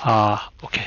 아, 오케이.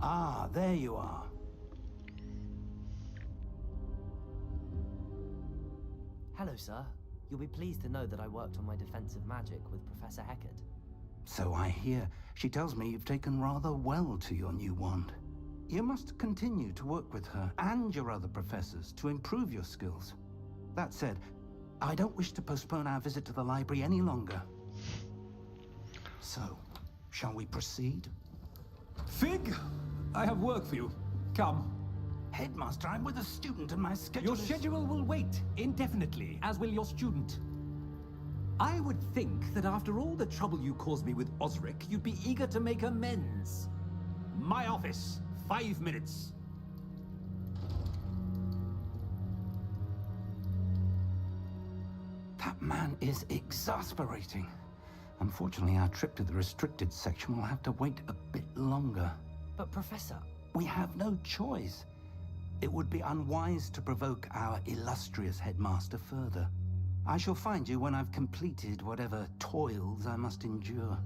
Ah, there you are. Hello, sir. You'll be pleased to know that I worked on my defensive magic with Professor Heckard. So I hear. She tells me you've taken rather well to your new wand. You must continue to work with her and your other professors to improve your skills. That said, I don't wish to postpone our visit to the library any longer. So, shall we proceed? Fig, I have work for you. Come. Headmaster, I'm with a student and my schedule Your schedule will wait indefinitely, as will your student. I would think that after all the trouble you caused me with Osric, you'd be eager to make amends. My office, 5 minutes. That man is exasperating. Unfortunately, our trip to the restricted section will have to wait a bit longer. But, Professor... We have no choice. It would be unwise to provoke our illustrious headmaster further. I shall find you when I've completed whatever toils I must endure.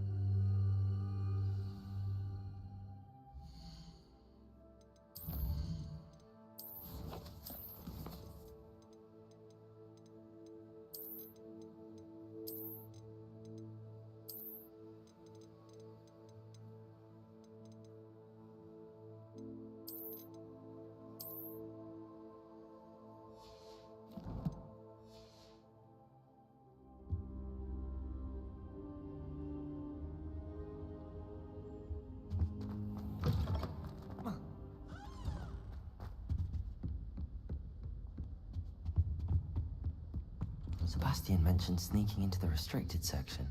Sebastian mentioned sneaking into the restricted section.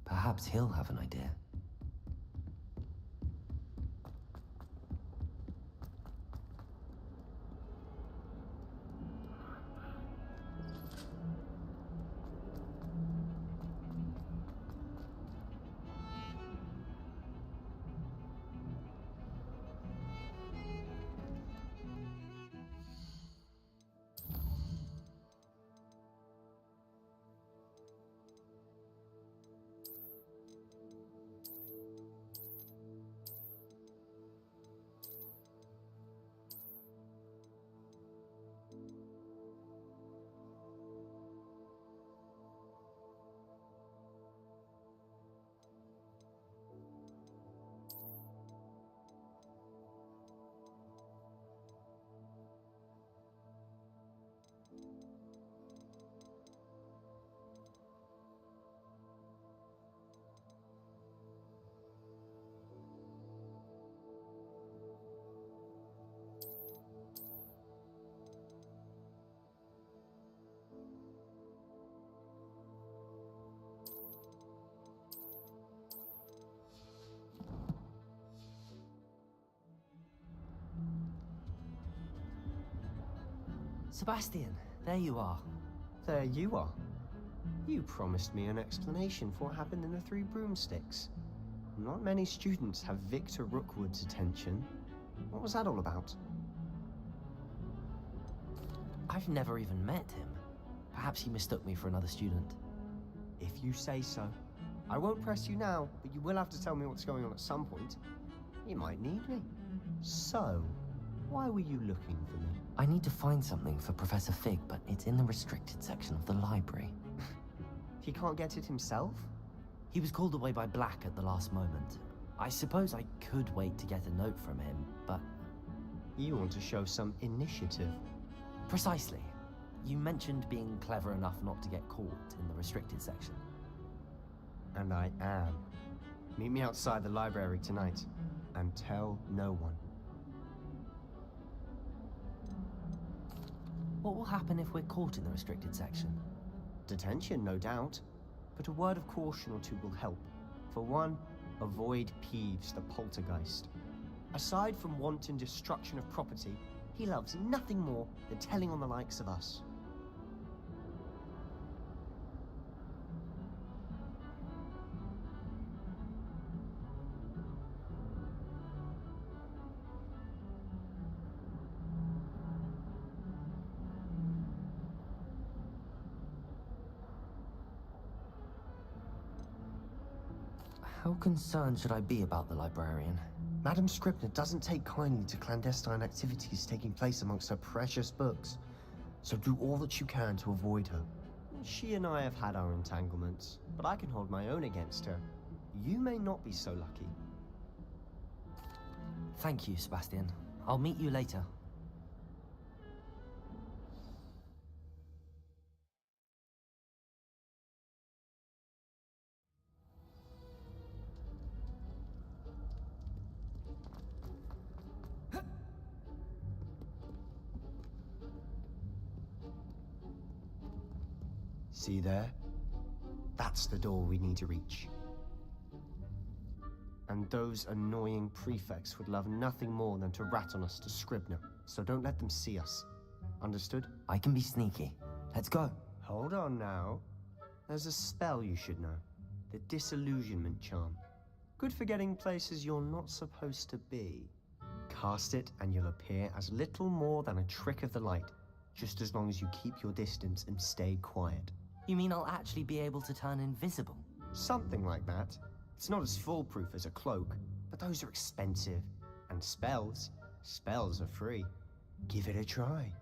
Perhaps he'll have an idea. Sebastian, there you are. There you are. You promised me an explanation for what happened in the Three Broomsticks. Not many students have Victor Rookwood's attention. What was that all about? I've never even met him. Perhaps he mistook me for another student. If you say so. I won't press you now, but you will have to tell me what's going on at some point. You might need me. So, Why were you looking for me? I need to find something for Professor Fig, but it's in the restricted section of the library. He can't get it himself? He was called away by Black at the last moment. I suppose I could wait to get a note from him, but... You want to show some initiative. Precisely. You mentioned being clever enough not to get caught in the restricted section. And I am. Meet me outside the library tonight, and tell no one. What will happen if we're caught in the restricted section? Detention, no doubt. But a word of caution or two will help. For one, avoid Peeves the poltergeist. Aside from wanton destruction of property, he loves nothing more than telling on the likes of us. How concerned should I be about the librarian? Madam Scribner doesn't take kindly to clandestine activities taking place amongst her precious books, so do all that you can to avoid her. She and I have had our entanglements, but I can hold my own against her. You may not be so lucky. Thank you, Sebastian. I'll meet you later. See there? That's the door we need to reach. And those annoying prefects would love nothing more than to rat on us to Scribner, so don't let them see us. Understood? I can be sneaky. Let's go. Hold on now. There's a spell you should know. The Disillusionment Charm. Good for getting places you're not supposed to be. Cast it and you'll appear as little more than a trick of the light, just as long as you keep your distance and stay quiet. You mean I'll actually be able to turn invisible? Something like that. It's not as foolproof as a cloak, but those are expensive. And spells are free. Give it a try.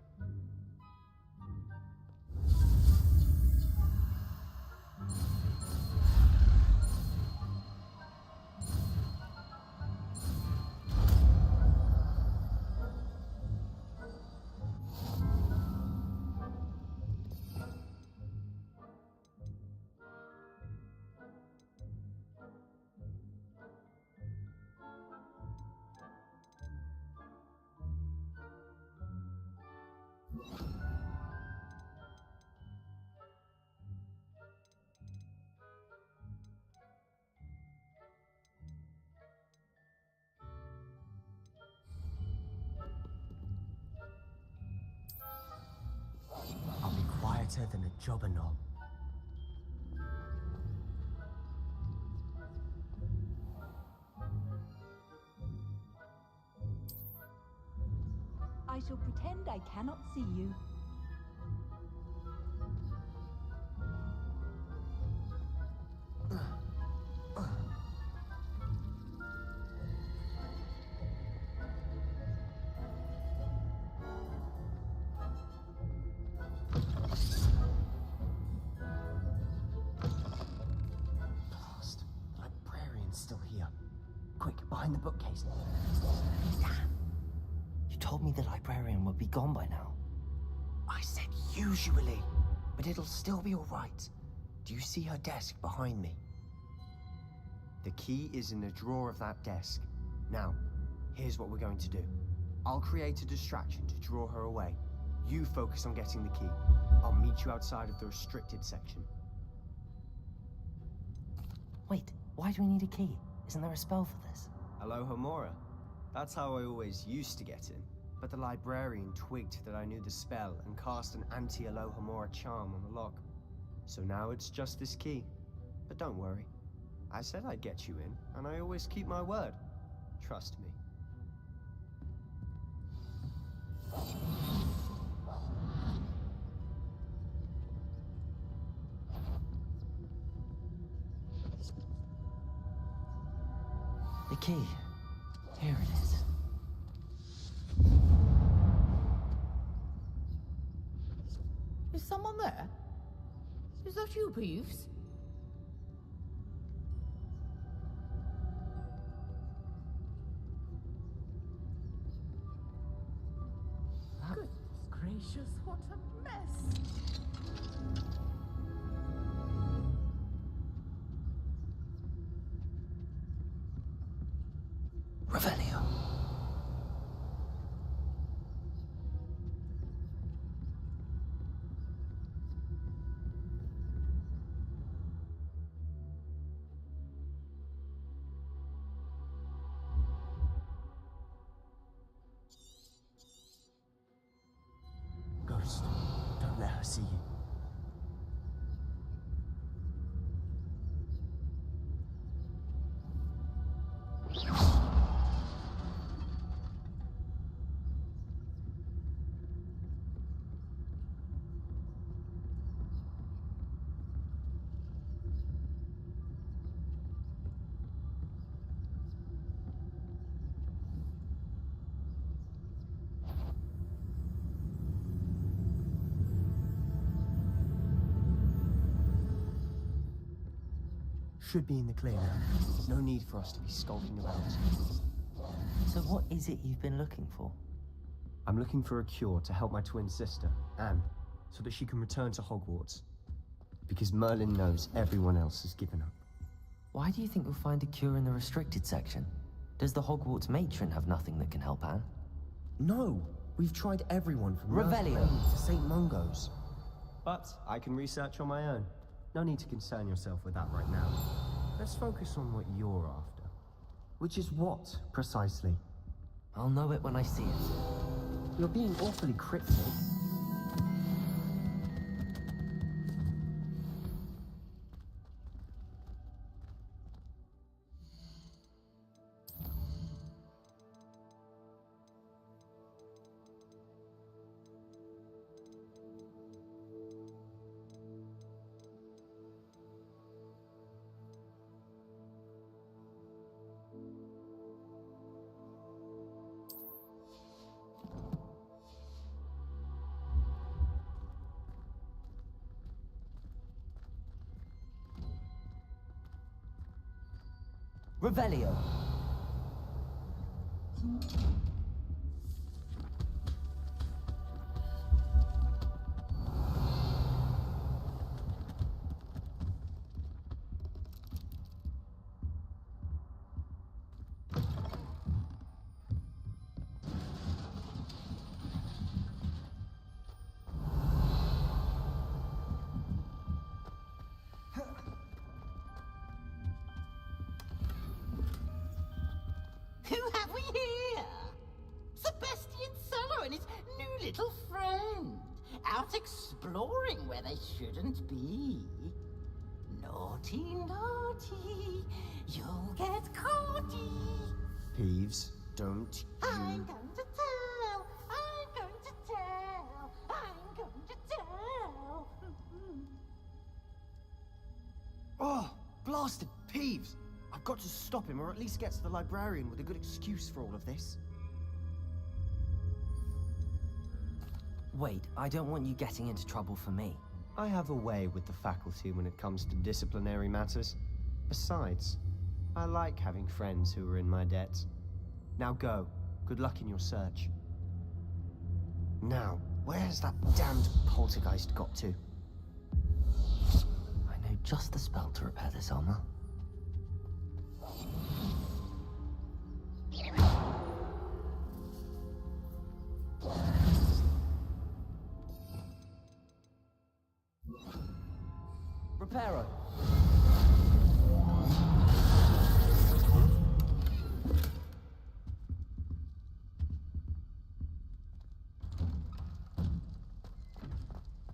I'll be quieter than a jobber knob. I shall pretend I cannot see you. Blast. The librarian's still here. Quick, behind the bookcase. You told me the librarian would be gone by now. I said usually, but it'll still be all right. Do you see her desk behind me? The key is in the drawer of that desk. Now, here's what we're going to do. I'll create a distraction to draw her away. You focus on getting the key. I'll meet you outside of the restricted section. Wait, why do we need a key? Isn't there a spell for this? Alohomora. That's how I always used to get in. But the librarian twigged that I knew the spell and cast an anti-Alohomora charm on the lock. So now it's just this key. But don't worry. I said I'd get you in, and I always keep my word. Trust me. The key. Here it is. someone there? Is that you, Peeves? Goodness gracious, what a mess! Revelio. Ghost, don't let her see you. Should be in the clear now. No need for us to be skulking around. So what is it you've been looking for? I'm looking for a cure to help my twin sister, Anne, so that she can return to Hogwarts. Because Merlin knows everyone else has given up. Why do you think you'll find a cure in the restricted section? Does the Hogwarts matron have nothing that can help Anne? No! We've tried everyone from Revelio. Nurse to St. Mungo's. But I can research on my own. No need to concern yourself with that right now. Let's focus on what you're after. Which is what, precisely? I'll know it when I see it. You're being awfully cryptic. Revelio. Who have we here? Sebastian Cello and his new little friend, out exploring where they shouldn't be. Naughty, naughty, you'll get caughty. Peeves, don't you... I'm going to tell, I'm going to tell, I'm going to tell. Oh, blasted Peeves! I've got to stop him, or at least get to the librarian with a good excuse for all of this. Wait, I don't want you getting into trouble for me. I have a way with the faculty when it comes to disciplinary matters. Besides, I like having friends who are in my debt. Now go. Good luck in your search. Now, where's that damned poltergeist got to? I know just the spell to repair this armor. Reparo.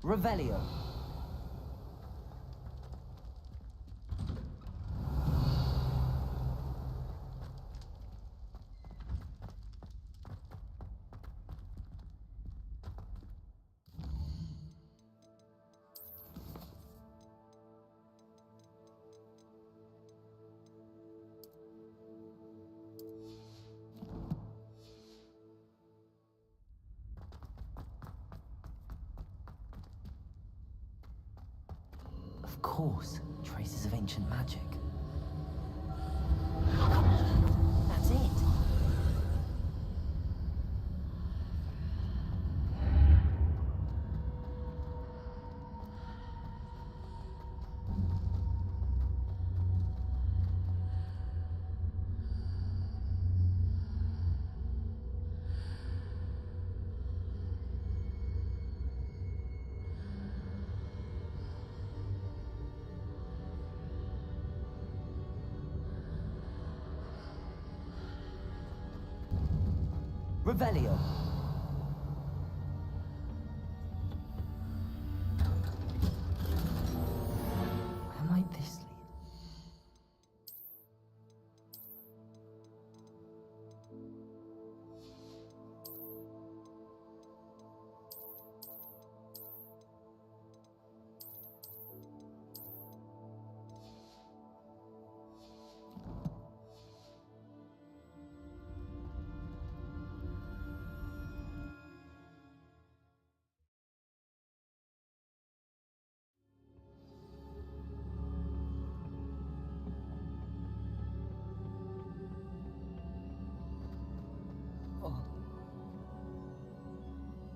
Revelio. course, traces of ancient magic. That's it. Revelio. Where might this lead?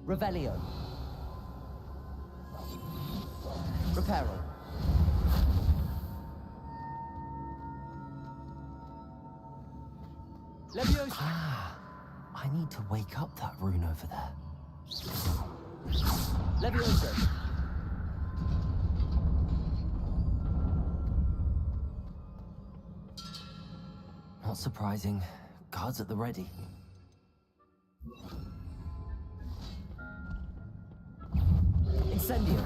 Revelio. Reparo. Leviosa. Ah, I need to wake up that rune over there. Leviosa. Not surprising. Guards at the ready. Incendio.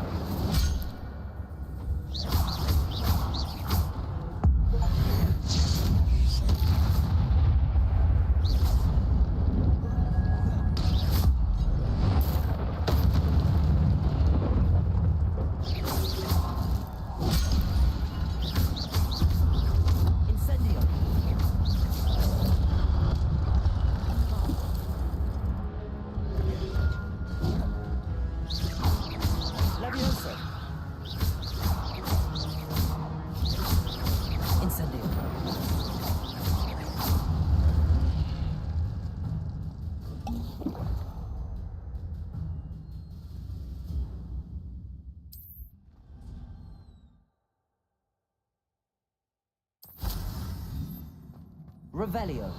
Revelio.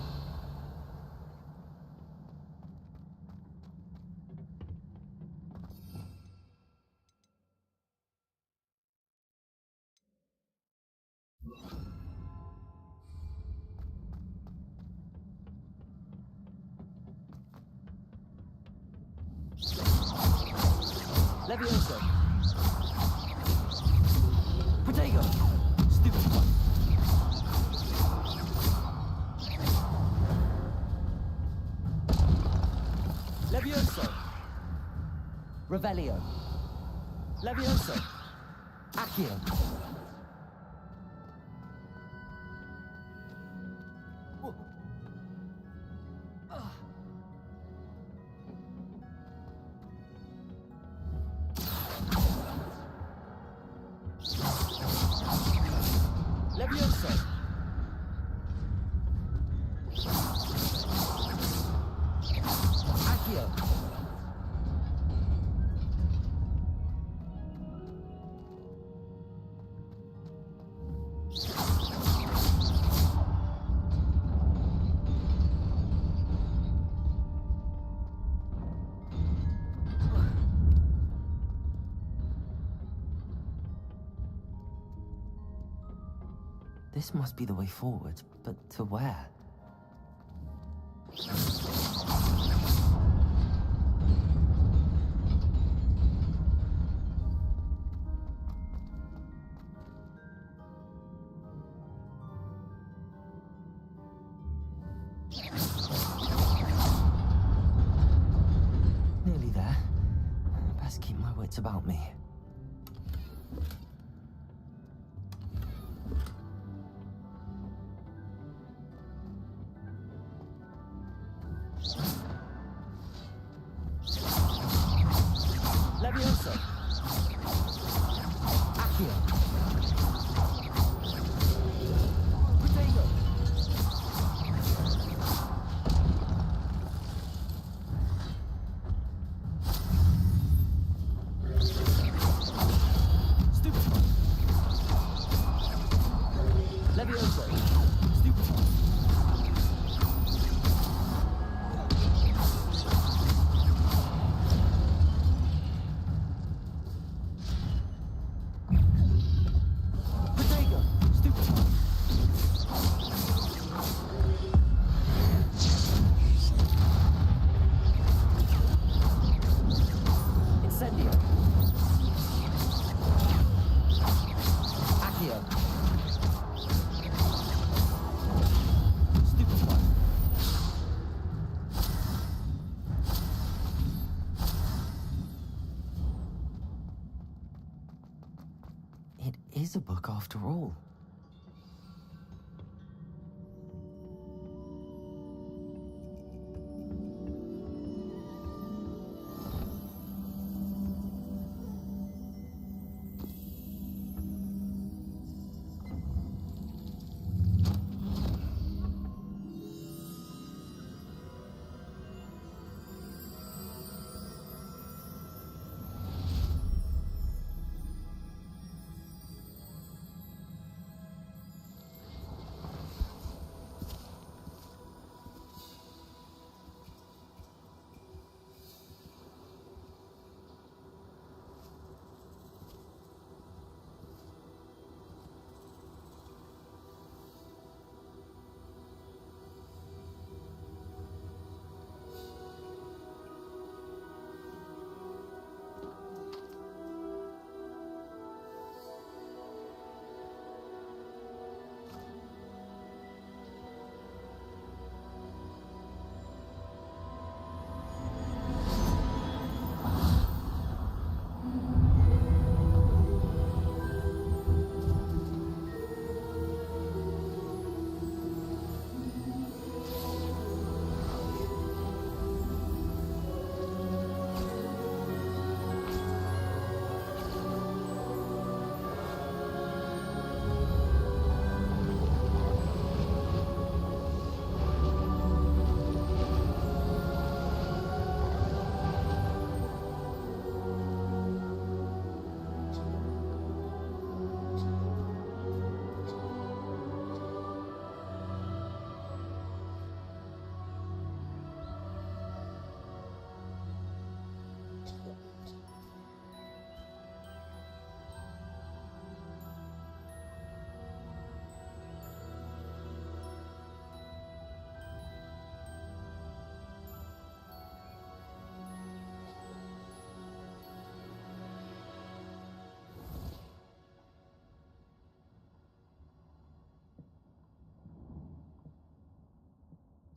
Leviosa. Protego. Stupid one. Levioso. Revelio. Levioso. Accio. Levioso. Accio. This must be the way forward, but to where? Nearly there. Best keep my wits about me. Levioso. Accio. is a book after all.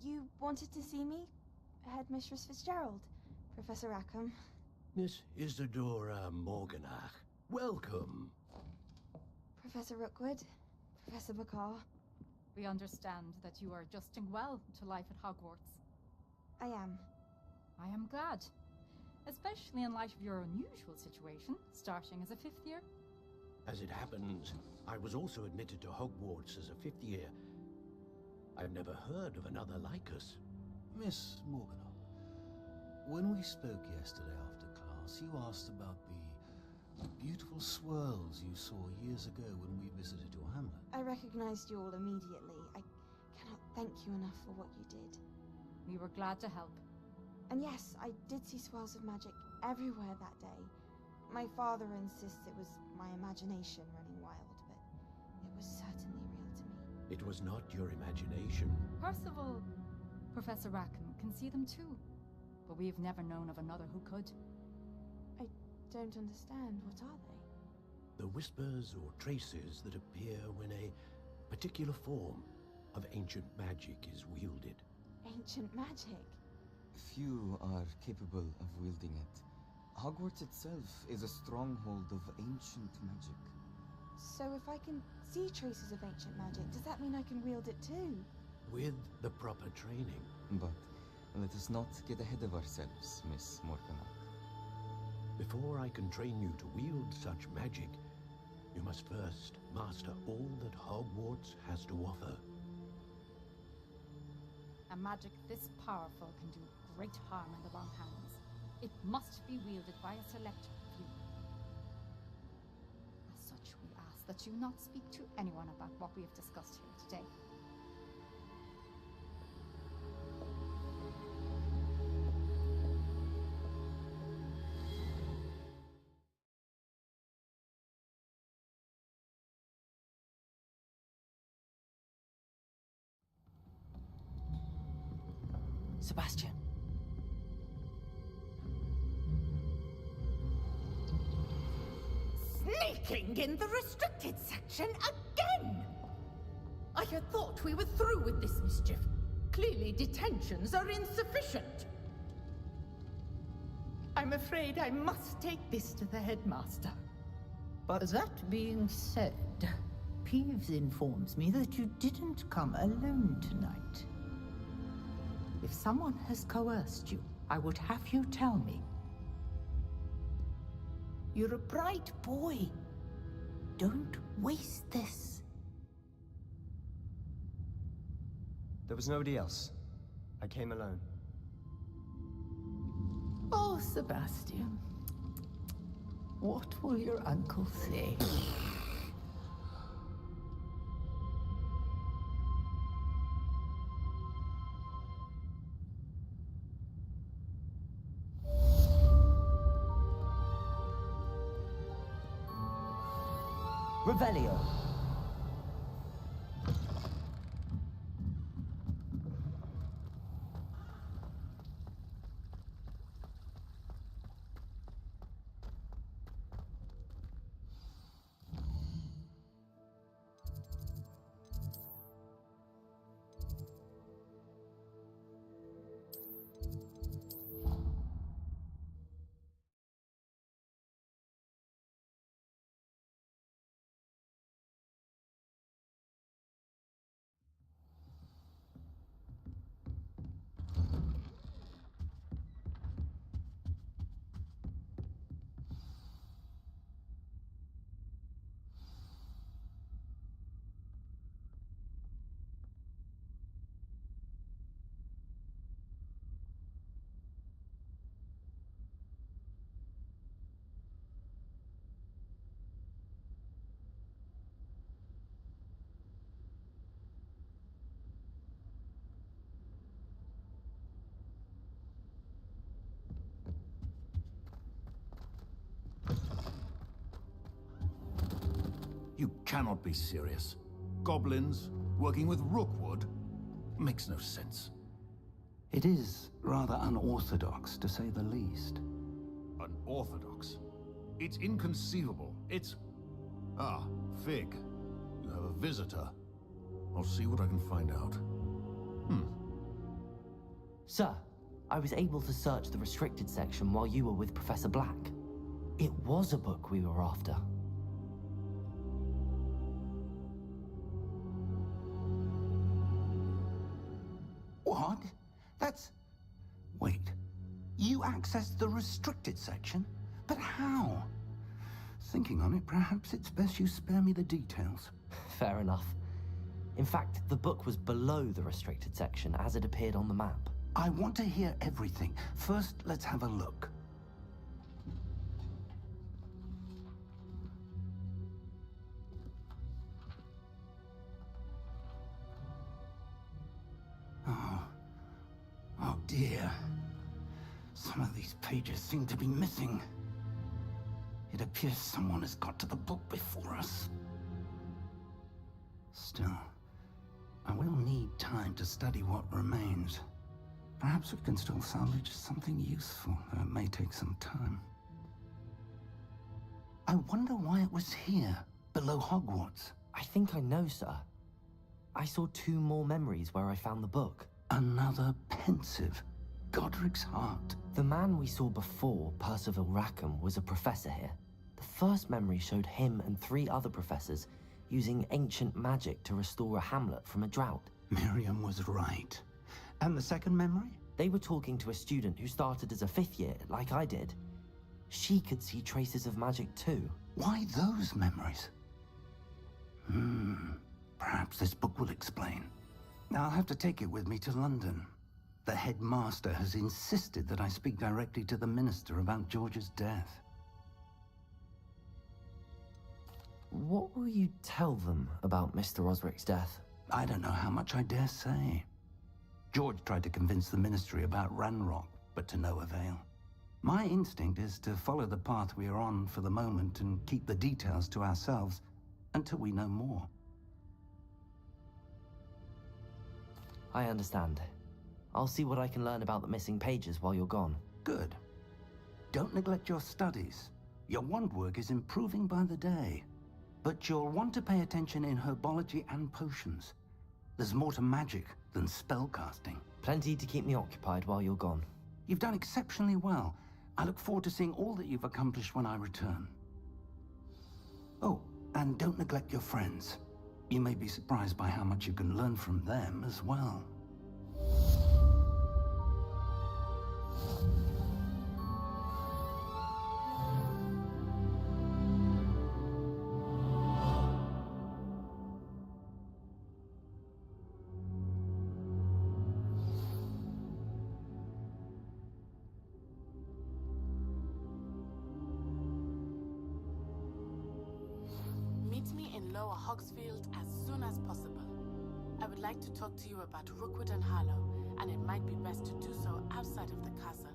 You wanted to see me? Headmistress Fitzgerald, Professor Rackham. Miss Isadora Morganach, welcome. Professor Rookwood, Professor McCaw. We understand that you are adjusting well to life at Hogwarts. I am. I am glad, especially in light of your unusual situation, starting as a 5th year. As it happens, I was also admitted to Hogwarts as a 5th year. I've never heard of another like us. Miss Morganach, when we spoke yesterday after class, you asked about the beautiful swirls you saw years ago when we visited your hamlet. I recognized you all immediately. I cannot thank you enough for what you did. We were glad to help. And yes, I did see swirls of magic everywhere that day. My father insists it was my imagination running wild, but it was certainly real to me. It was not your imagination. Percival, Professor Rackham can see them too, but we've never known of another who could. I don't understand. What are they? The whispers or traces that appear when a particular form of ancient magic is wielded. Ancient magic? Few are capable of wielding it. Hogwarts itself is a stronghold of ancient magic. So if I can see traces of ancient magic, does that mean I can wield it too? With the proper training. But let us not get ahead of ourselves, Miss Morganach. Before I can train you to wield such magic, you must first master all that Hogwarts has to offer. A magic this powerful can do great harm in the wrong hands. It must be wielded by a select few. As such, we ask that you not speak to anyone about what we have discussed here today. Sebastian. Sneaking in the restricted section again! I had thought we were through with this mischief. Clearly detentions are insufficient. I'm afraid I must take this to the headmaster. But That being said, Peeves informs me that you didn't come alone tonight. If someone has coerced you, I would have you tell me. You're a bright boy. Don't waste this. there was nobody else. I came alone. Oh, Sebastian. What will your uncle say? Revelio. You cannot be serious. Goblins working with Rookwood? Makes no sense. It is rather unorthodox, to say the least. Unorthodox? It's inconceivable. It's... Ah, Fig. You have a visitor. I'll see what I can find out. Sir, I was able to search the restricted section while you were with Professor Black. It was a book we were after. What? That's... Wait. You accessed the restricted section? But how? Thinking on it, perhaps it's best you spare me the details. Fair enough. In fact, the book was below the restricted section as it appeared on the map. I want to hear everything. First, let's have a look. Oh dear. Some of these pages seem to be missing. It appears someone has got to the book before us. Still, I will need time to study what remains. Perhaps we can still salvage something useful, though it may take some time. I wonder why it was here, below Hogwarts. I think I know, sir. I saw 2 more memories where I found the book. Another pensive. Godric's heart. The man we saw before, Percival Rackham, was a professor here. The first memory showed him and 3 other professors using ancient magic to restore a hamlet from a drought. Miriam was right. And the second memory? They were talking to a student who started as a 5th year, like I did. She could see traces of magic too. Why those memories? Perhaps this book will explain. I'll have to take it with me to London. The headmaster has insisted that I speak directly to the minister about George's death. What will you tell them about Mr. Osric's death? I don't know how much I dare say. George tried to convince the ministry about Ranrock, but to no avail. My instinct is to follow the path we are on for the moment and keep the details to ourselves until we know more. I understand. I'll see what I can learn about the missing pages while you're gone. Good. Don't neglect your studies. Your wand work is improving by the day. But you'll want to pay attention in herbology and potions. There's more to magic than spellcasting. Plenty to keep me occupied while you're gone. You've done exceptionally well. I look forward to seeing all that you've accomplished when I return. Oh, and don't neglect your friends. You may be surprised by how much you can learn from them as well. Meet me in Lower Hogsfield as soon as possible. I would like to talk to you about Rookwood and Harlow, and it might be best to do so outside of the castle.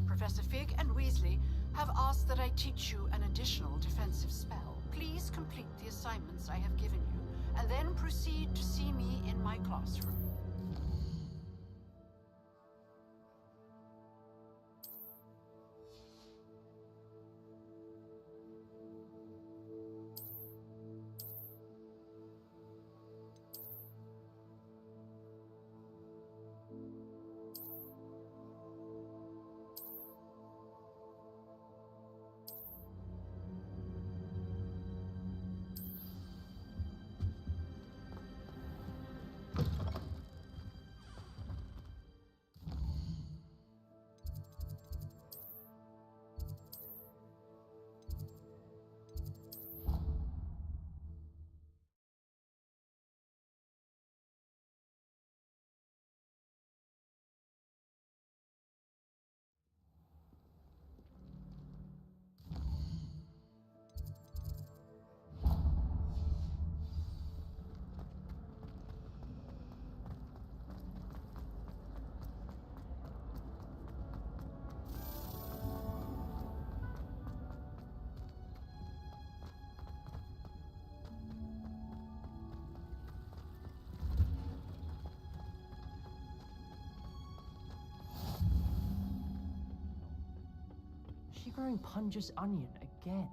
Professor Fig and Weasley have asked that I teach you an additional defensive spell. Please complete the assignments I have given you, and then proceed to see me in my classroom. She growing Punja's onion again.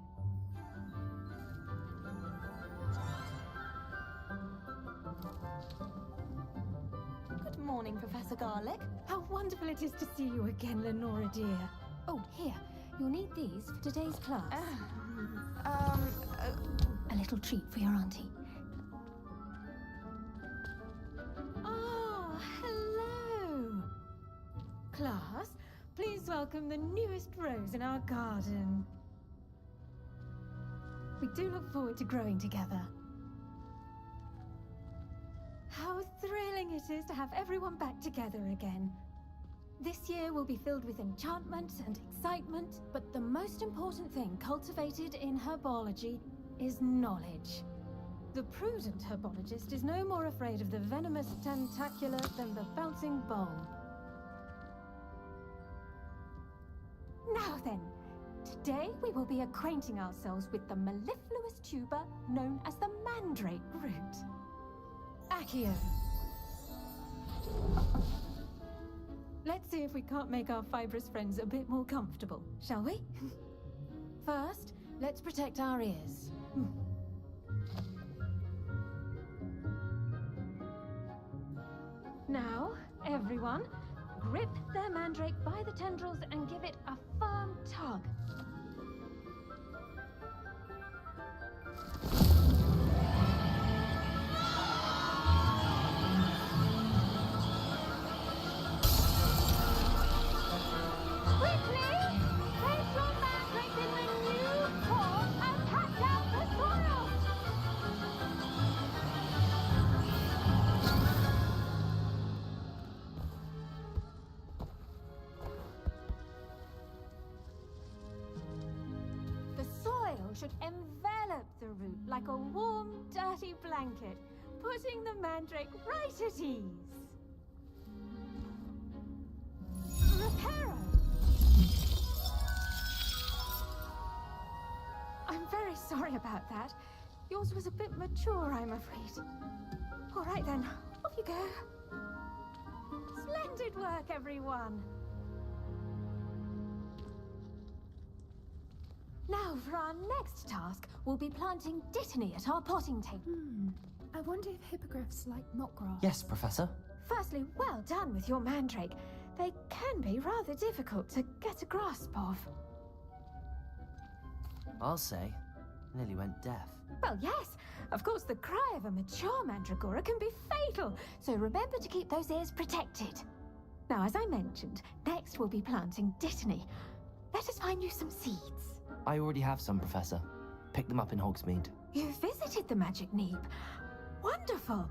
Good morning, Professor Garlick. How wonderful it is to see you again, Lenora dear. Oh, here. You'll need these for today's class. A little treat for your auntie. Oh, hello. Class, please welcome the newest rose in our garden. We do look forward to growing together. How thrilling it is to have everyone back together again. This year will be filled with enchantment and excitement, but the most important thing cultivated in herbology is knowledge. The prudent herbologist is no more afraid of the venomous tentacula than the bouncing bulb. Now then, today we will be acquainting ourselves with the mellifluous tuber known as the mandrake root. Accio. Let's see if we can't make our fibrous friends a bit more comfortable, shall we? First, let's protect our ears. Now, everyone, grip their mandrake by the tendrils and give it a firm tug. Quickly! Place your mandrake in the new form and pat down the soil! The soil should envelop the root like a warm, dirty blanket, putting the mandrake right at ease. Reparo! I'm very sorry about that. Yours was a bit mature, I'm afraid. All right then, off you go. Splendid work, everyone. Now, for our next task, we'll be planting Dittany at our potting table. I wonder if hippogriffs like knotgrass. Yes, Professor. Firstly, well done with your mandrake. They can be rather difficult to get a grasp of. I'll say. Nearly went deaf. Well, yes. Of course, the cry of a mature mandragora can be fatal, so remember to keep those ears protected. Now, as I mentioned, next we'll be planting Dittany. Let us find you some seeds. I already have some, Professor. Picked them up in Hogsmeade. You visited the Magic Neep. Wonderful.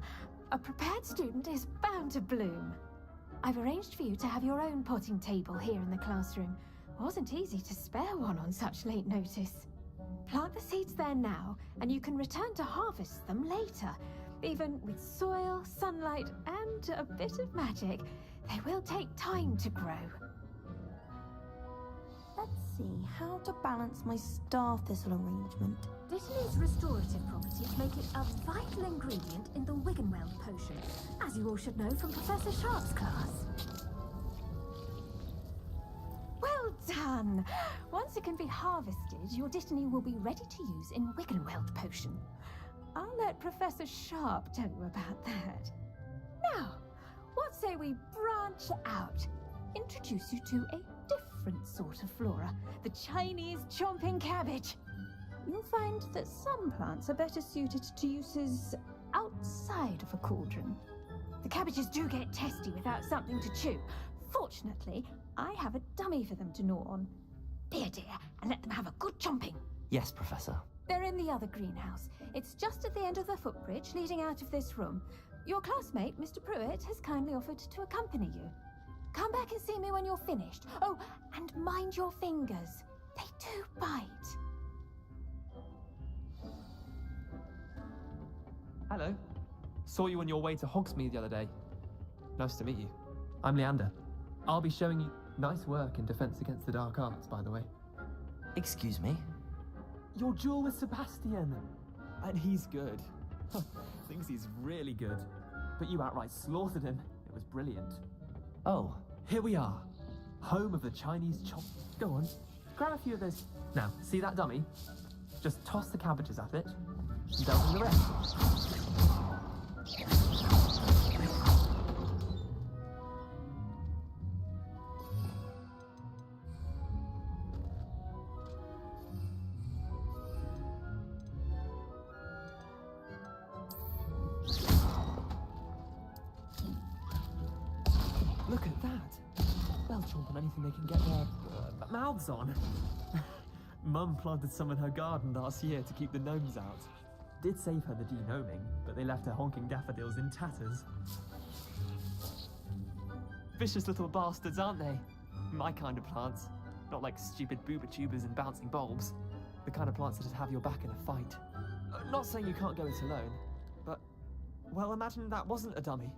A prepared student is bound to bloom. I've arranged for you to have your own potting table here in the classroom. Wasn't easy to spare one on such late notice. Plant the seeds there now, and you can return to harvest them later. Even with soil, sunlight, and a bit of magic, they will take time to grow. Let's see how to balance my star thistle arrangement. Dittany's restorative properties make it a vital ingredient in the Wiggenweld potion, as you all should know from Professor Sharp's class. Well done! Once it can be harvested, your Dittany will be ready to use in Wiggenweld potion. I'll let Professor Sharp tell you about that. Now, what say we branch out? Introduce you to a different sort of flora, the Chinese chomping cabbage. You'll find that some plants are better suited to uses outside of a cauldron. The cabbages do get testy without something to chew. Fortunately, I have a dummy for them to gnaw on. Be a dear and let them have a good chomping. Yes, Professor. They're in the other greenhouse. It's just at the end of the footbridge leading out of this room. Your classmate, Mr. Pruitt, has kindly offered to accompany you. Come back and see me when you're finished. Oh, and mind your fingers. They do bite. Hello. Saw you on your way to Hogsmeade the other day. Nice to meet you. I'm Leander. I'll be showing you nice work in Defense Against the Dark Arts, by the way. Excuse me? Your duel with Sebastian. And he's good. Thinks he's really good. But you outright slaughtered him. It was brilliant. Oh. Here we are. Home of the Chinese chop. Go on. Grab a few of those. Now, see that dummy? Just toss the cabbages at it. And delve in the rest. Look at that. They'll chomp on anything they can get their mouths on. Mum planted some in her garden last year to keep the gnomes out. Did save her the de-gnoming, but they left her honking daffodils in tatters. Vicious little bastards, aren't they? My kind of plants. Not like stupid booba tubers and bouncing bulbs. The kind of plants that'd have your back in a fight. Not saying you can't go it alone, but, well, imagine that wasn't a dummy.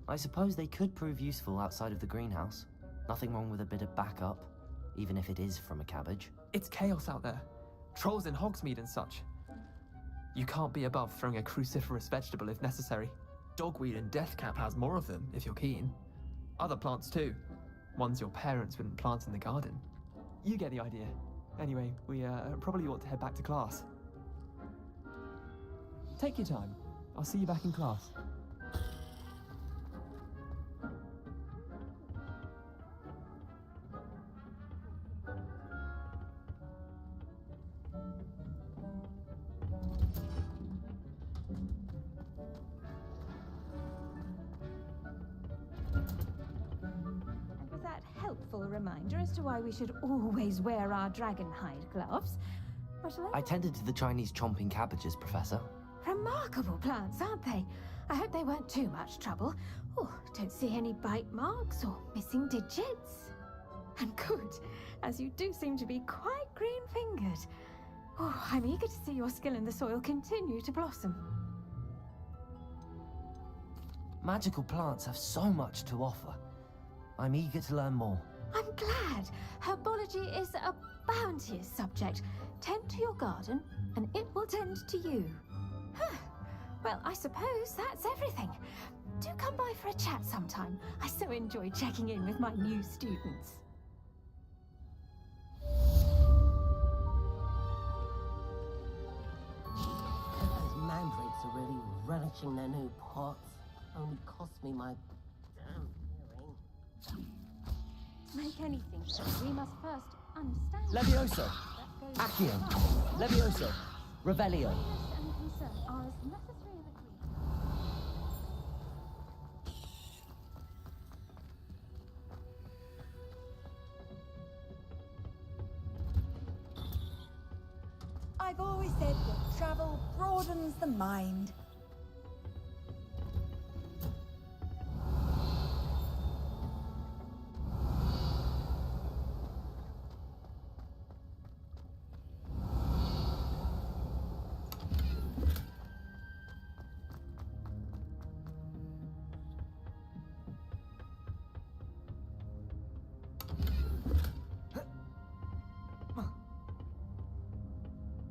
I suppose they could prove useful outside of the greenhouse. Nothing wrong with a bit of backup, even if it is from a cabbage. It's chaos out there. Trolls in Hogsmeade and such. You can't be above throwing a cruciferous vegetable if necessary. Dogweed and deathcap has more of them, if you're keen. Other plants too. Ones your parents wouldn't plant in the garden. You get the idea. Anyway, we probably ought to head back to class. Take your time. I'll see you back in class. Helpful reminder as to why we should always wear our dragon hide gloves. I tended to the Chinese chomping cabbages, Professor. Remarkable plants, aren't they? I hope they weren't too much trouble. Oh, don't see any bite marks or missing digits. And good, as you do seem to be quite green-fingered. Oh, I'm eager to see your skill in the soil continue to blossom. Magical plants have so much to offer. I'm eager to learn more. I'm glad. Herbology is a bounteous subject. Tend to your garden, and it will tend to you. Well, I suppose that's everything. Do come by for a chat sometime. I so enjoy checking in with my new students. Those mandrakes are really relishing their new pots. Only cost me my damn hearing. Make anything, so we must first understand. Levioso! Accio! Levioso! Revelio! And concern are as necessary as agreed. I've always said that travel broadens the mind.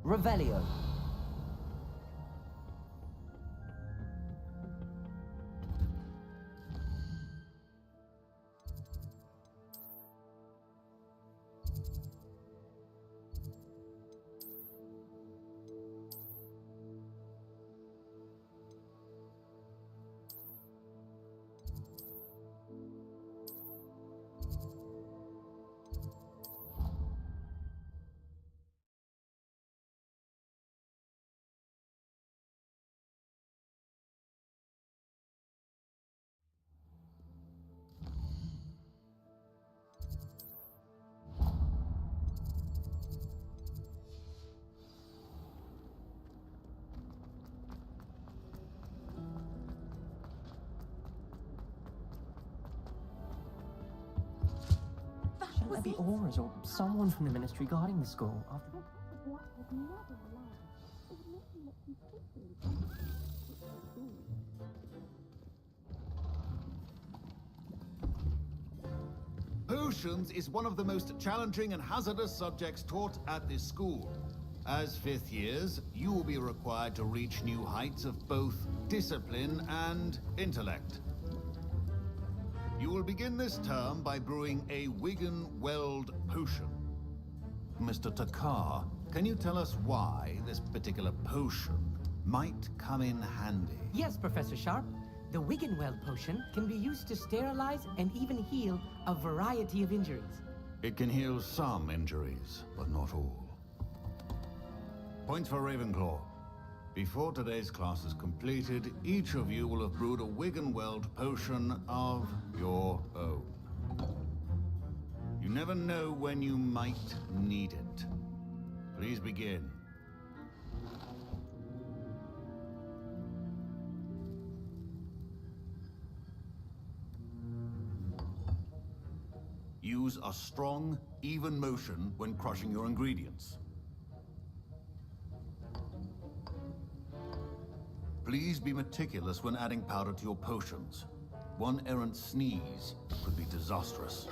Revelio. Shouldn't there be Auras or someone from the ministry guarding the school? After Potions is one of the most challenging and hazardous subjects taught at this school. As fifth years, you will be required to reach new heights of both discipline and intellect. You will begin this term by brewing a Wigan-Weld potion. Mr. Takar, can you tell us why this particular potion might come in handy? Yes, Professor Sharp. The Wigan-Weld potion can be used to sterilize and even heal a variety of injuries. It can heal some injuries, but not all. Points for Ravenclaw. Before today's class is completed, each of you will have brewed a Wigan-Weld potion of your own. You never know when you might need it. Please begin. Use a strong, even motion when crushing your ingredients. Please be meticulous when adding powder to your potions. One errant sneeze could be disastrous.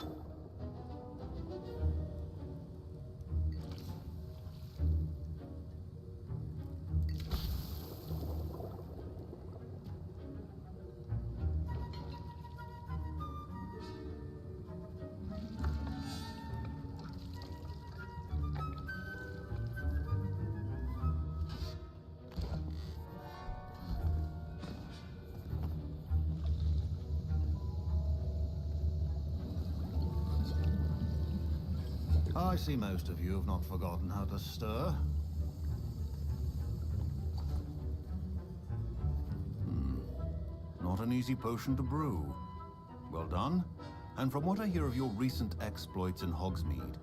I see most of you have not forgotten how to stir. Not an easy potion to brew. Well done. And from what I hear of your recent exploits in Hogsmeade,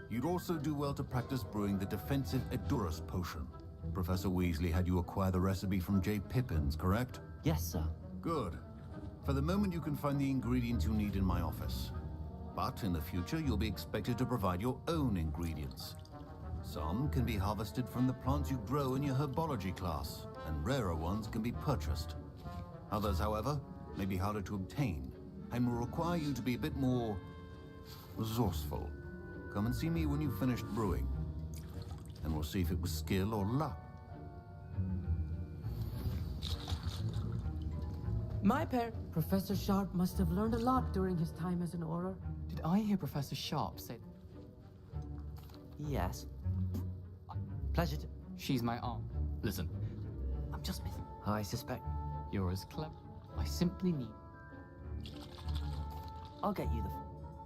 you'd also do well to practice brewing the defensive Edurus potion. Professor Weasley had you acquire the recipe from J. Pippins, correct? Yes, sir. Good. For the moment, you can find the ingredients you need in my office. But in the future, you'll be expected to provide your own ingredients. Some can be harvested from the plants you grow in your herbology class, and rarer ones can be purchased. Others, however, may be harder to obtain, and will require you to be a bit more resourceful. Come and see me when you've finished brewing. And we'll see if it was skill or luck. My pair, Professor Sharp must have learned a lot during his time as an Auror. Did I hear Professor Sharp say... Yes. Pleasure to... She's my aunt. Listen, I'm just missing. I suspect... You're as clever. I simply need... I'll get you the...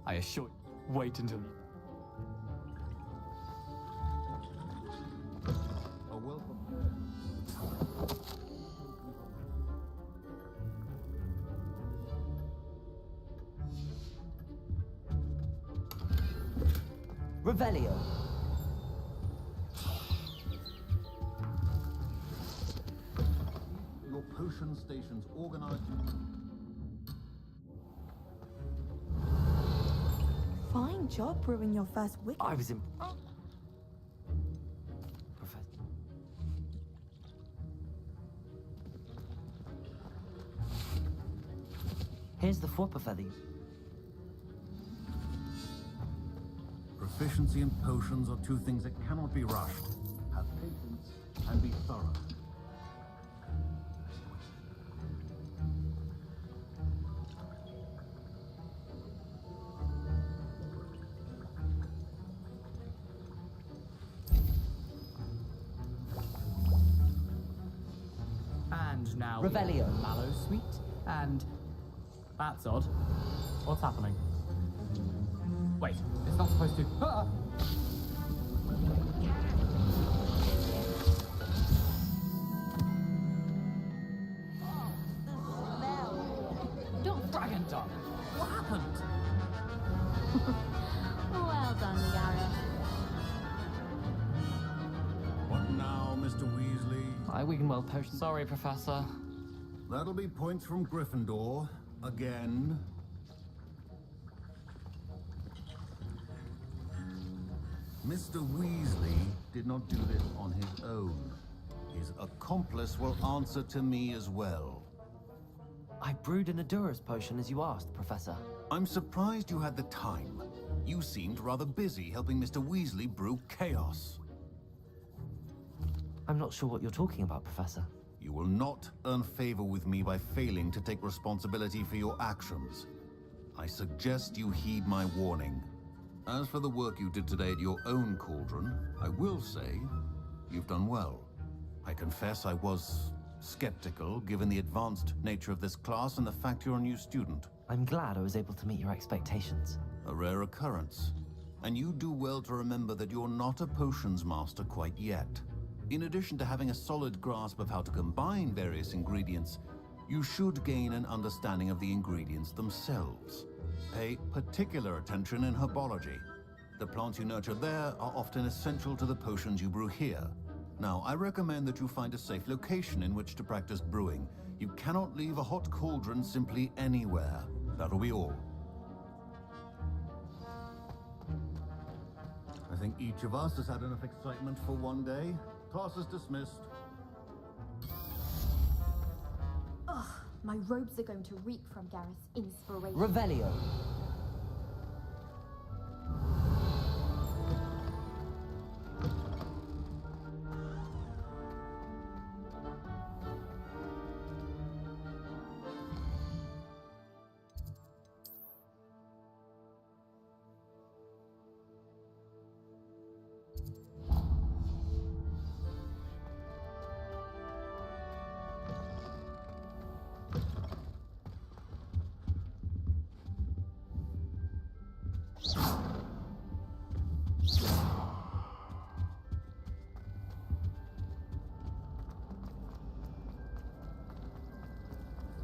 I assure you. Wait until you... A welcome. Revelio. Your potion station's organized. Fine job brewing your first wicket. I was in... Professor... Here's the Forper feather. Proficiency in potions are two things that cannot be rushed. Have patience and be thorough. And now Revelio. Mallow Sweet, and that's odd. What's happening? Wait, it's not supposed to. Ah! Dragon Dog, what happened? Well done, Gareth. What now, Mr. Weasley? I Wiggenweld potion. Sorry, Professor. That'll be points from Gryffindor. Again. Mr. Weasley did not do this on his own. His accomplice will answer to me as well. I brewed an Adura's potion as you asked, Professor. I'm surprised you had the time. You seemed rather busy helping Mr. Weasley brew chaos. I'm not sure what you're talking about, Professor. You will not earn favor with me by failing to take responsibility for your actions. I suggest you heed my warning. As for the work you did today at your own cauldron, I will say you've done well. I confess I was skeptical, given the advanced nature of this class and the fact you're a new student. I'm glad I was able to meet your expectations. A rare occurrence. And you do well to remember that you're not a potions master quite yet. In addition to having a solid grasp of how to combine various ingredients, you should gain an understanding of the ingredients themselves. Pay particular attention in herbology. The plants you nurture there are often essential to the potions you brew here. Now, I recommend that you find a safe location in which to practice brewing. You cannot leave a hot cauldron simply anywhere. That'll be all. I think each of us has had enough excitement for one day. Class is dismissed. Ugh, my robes are going to reek from Gareth's inspiration. Revelio.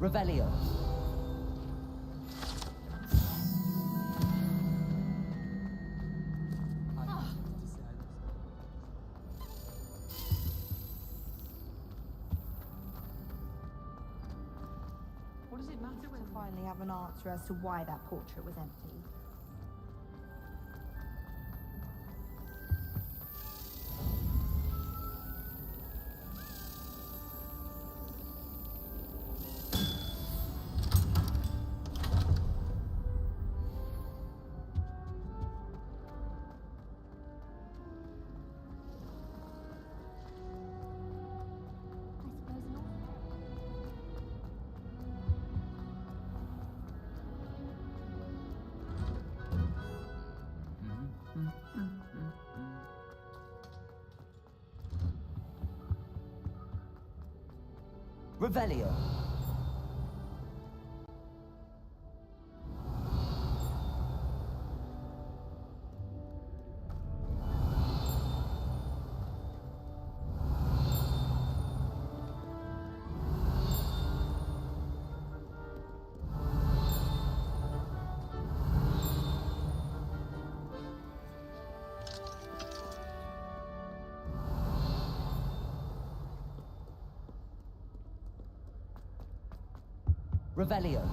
Revelio. What does it matter when I finally have an answer as to why that portrait was empty? Revelio. Revelio.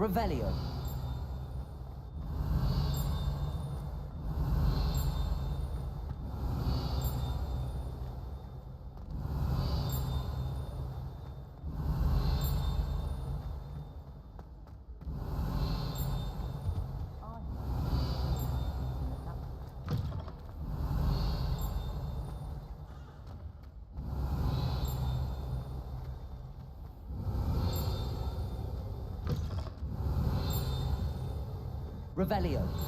Revelio. Revelio.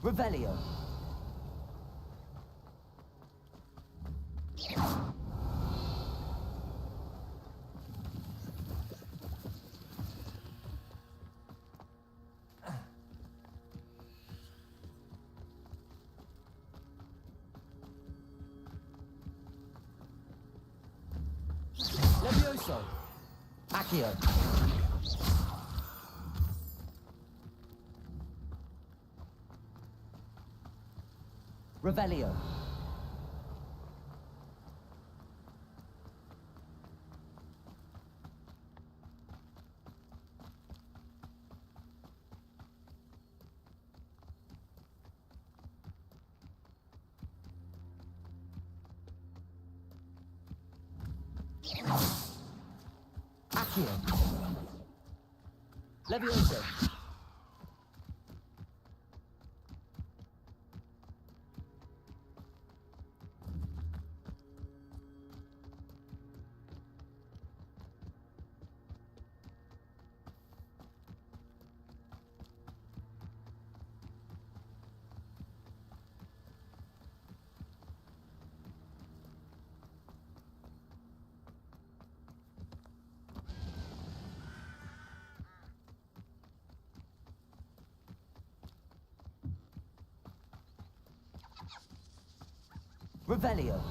Revelio. Levioso. Accio. Revelio. Accio. Levioso. Revelio.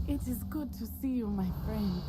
It is good to see you, my friend.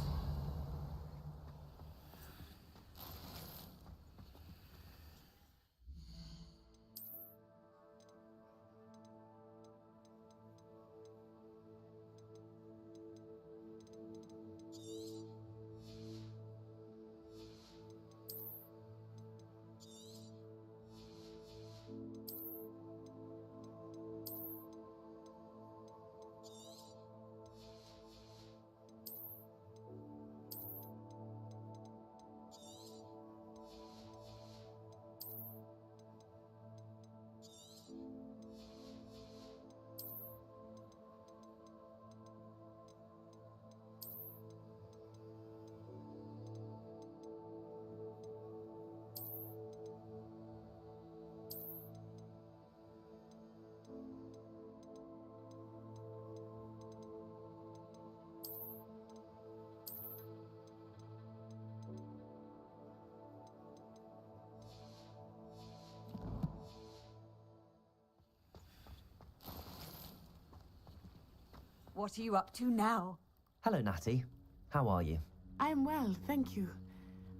What are you up to now? Hello, Natty. How are you? I'm well, thank you.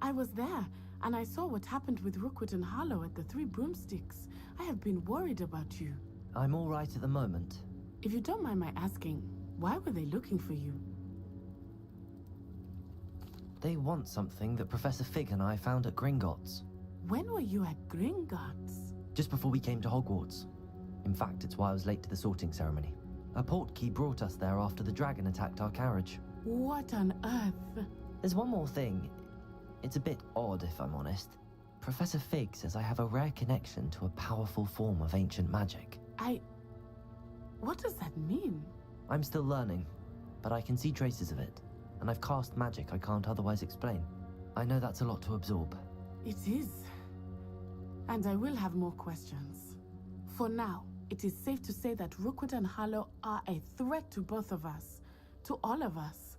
I was there, and I saw what happened with Rookwood and Harlow at the Three Broomsticks. I have been worried about you. I'm all right at the moment. If you don't mind my asking, why were they looking for you? They want something that Professor Fig and I found at Gringotts. When were you at Gringotts? Just before we came to Hogwarts. In fact, it's why I was late to the sorting ceremony. A portkey brought us there after the dragon attacked our carriage. What on earth? There's one more thing. It's a bit odd, if I'm honest. Professor Fig says I have a rare connection to a powerful form of ancient magic. What does that mean? I'm still learning, but I can see traces of it, and I've cast magic I can't otherwise explain. I know that's a lot to absorb. It is. And I will have more questions. For now, it is safe to say that Rookwood and Harlow are a threat to both of us, to all of us.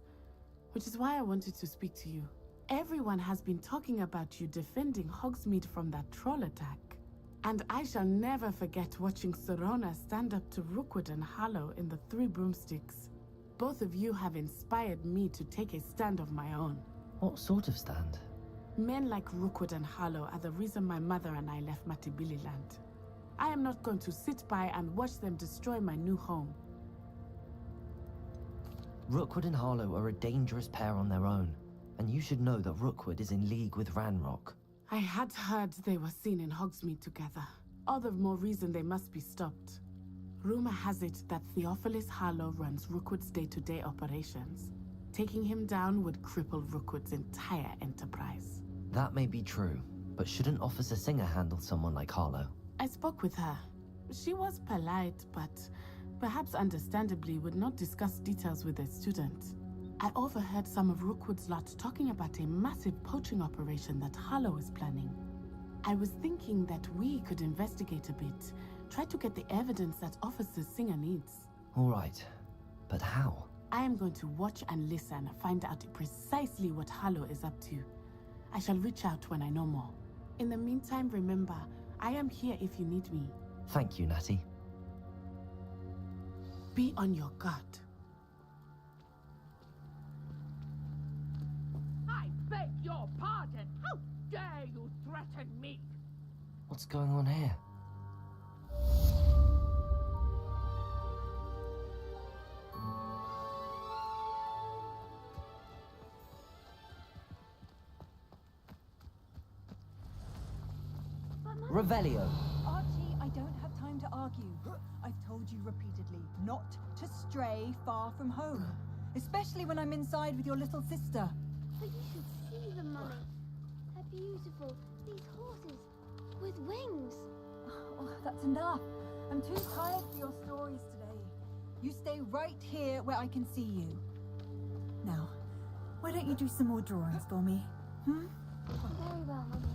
Which is why I wanted to speak to you. Everyone has been talking about you defending Hogsmeade from that troll attack. And I shall never forget watching Serona stand up to Rookwood and Harlow in the Three Broomsticks. Both of you have inspired me to take a stand of my own. What sort of stand? Men like Rookwood and Harlow are the reason my mother and I left Matibililand. I am not going to sit by and watch them destroy my new home. Rookwood and Harlow are a dangerous pair on their own, and you should know that Rookwood is in league with Ranrock. I had heard they were seen in Hogsmeade together. All the more reason they must be stopped. Rumor has it that Theophilus Harlow runs Rookwood's day-to-day operations. Taking him down would cripple Rookwood's entire enterprise. That may be true, but shouldn't Officer Singer handle someone like Harlow? I spoke with her. She was polite, but perhaps understandably would not discuss details with a student. I overheard some of Rookwood's lot talking about a massive poaching operation that Harlow is planning. I was thinking that we could investigate a bit, try to get the evidence that Officer Singer needs. All right, but how? I am going to watch and listen, find out precisely what Harlow is up to. I shall reach out when I know more. In the meantime, remember, I am here if you need me. Thank you, Natty. Be on your guard. I beg your pardon. How dare you threaten me? What's going on here? Revelio. Archie, I don't have time to argue. I've told you repeatedly not to stray far from home. Especially when I'm inside with your little sister. But you should see them, Mummy. They're beautiful. These horses with wings. Oh, that's enough. I'm too tired for your stories today. You stay right here where I can see you. Now, why don't you do some more drawings for me? Hmm? Very well, Mummy.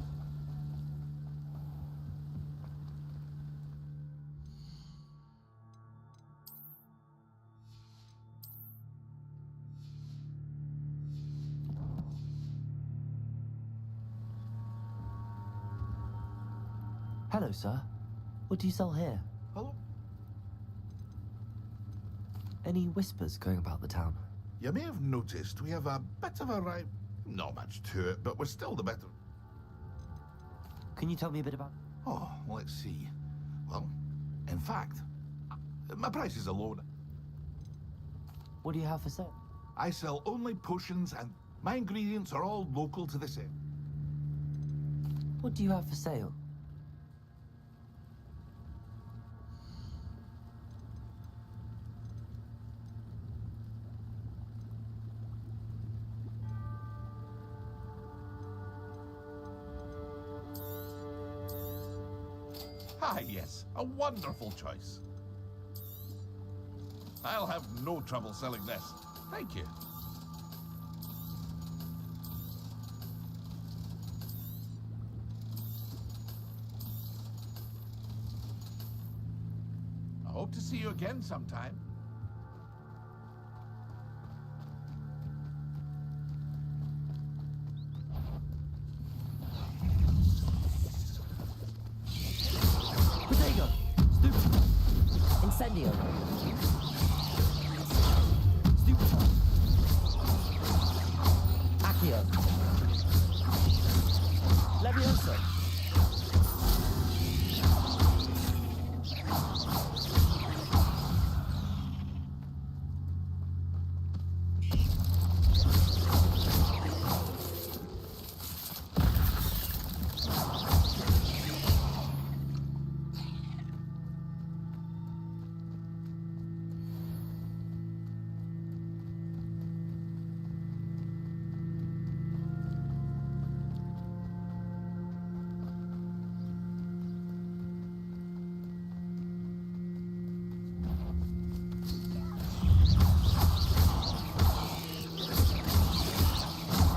Hello, sir. What do you sell here? Hello? Any whispers going about the town? You may have noticed we have a bit of a rival. Not much to it, but we're still the better. Can you tell me a bit about... Oh, let's see. Well, in fact, my prices are low. What do you have for sale? I sell only potions and my ingredients are all local to this area. What do you have for sale? Ah, yes, a wonderful choice. I'll have no trouble selling this. Thank you. I hope to see you again sometime. Protego! Stupid! Incendio! Stupefy! Accio! Levioso!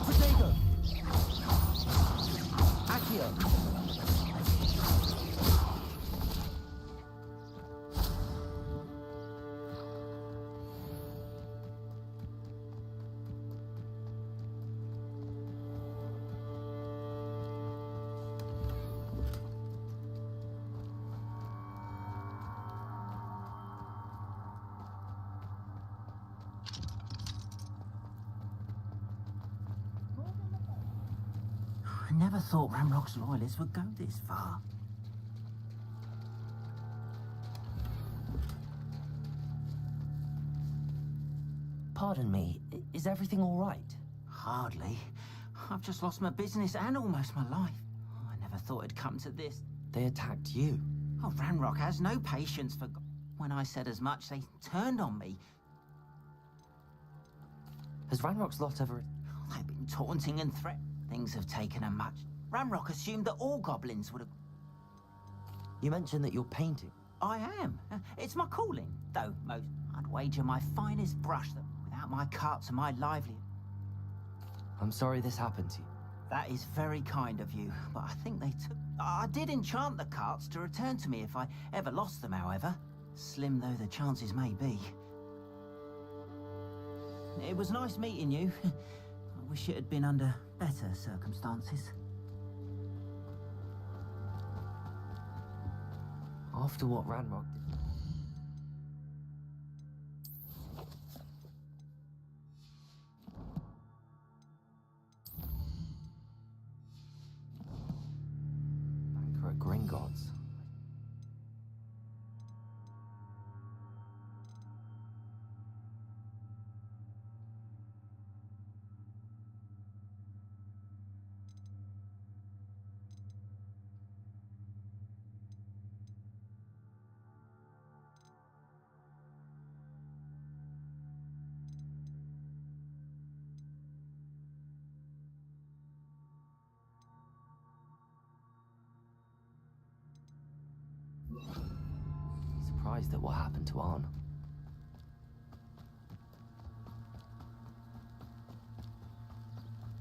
Protego! Accio! I never thought Ramrock's loyalists would go this far. Pardon me, is everything all right? Hardly. I've just lost my business and almost my life. I never thought it'd come to this. They attacked you. Oh, Ranrock has no patience for... When I said as much, they turned on me. Has Ranrock's lot ever... They've been taunting and threatening. Things have taken a much. Ramrock assumed that all goblins would have... You mentioned that you're painting. I am. It's my calling, though I'd wager my finest brush that without my carts and my livelihood... I'm sorry this happened to you. That is very kind of you, but I think they took... I did enchant the carts to return to me if I ever lost them, however. Slim though the chances may be. It was nice meeting you. I wish it had been under better circumstances. After what Ranrock did... Banker at Gringotts. surprised at what happened to Arn.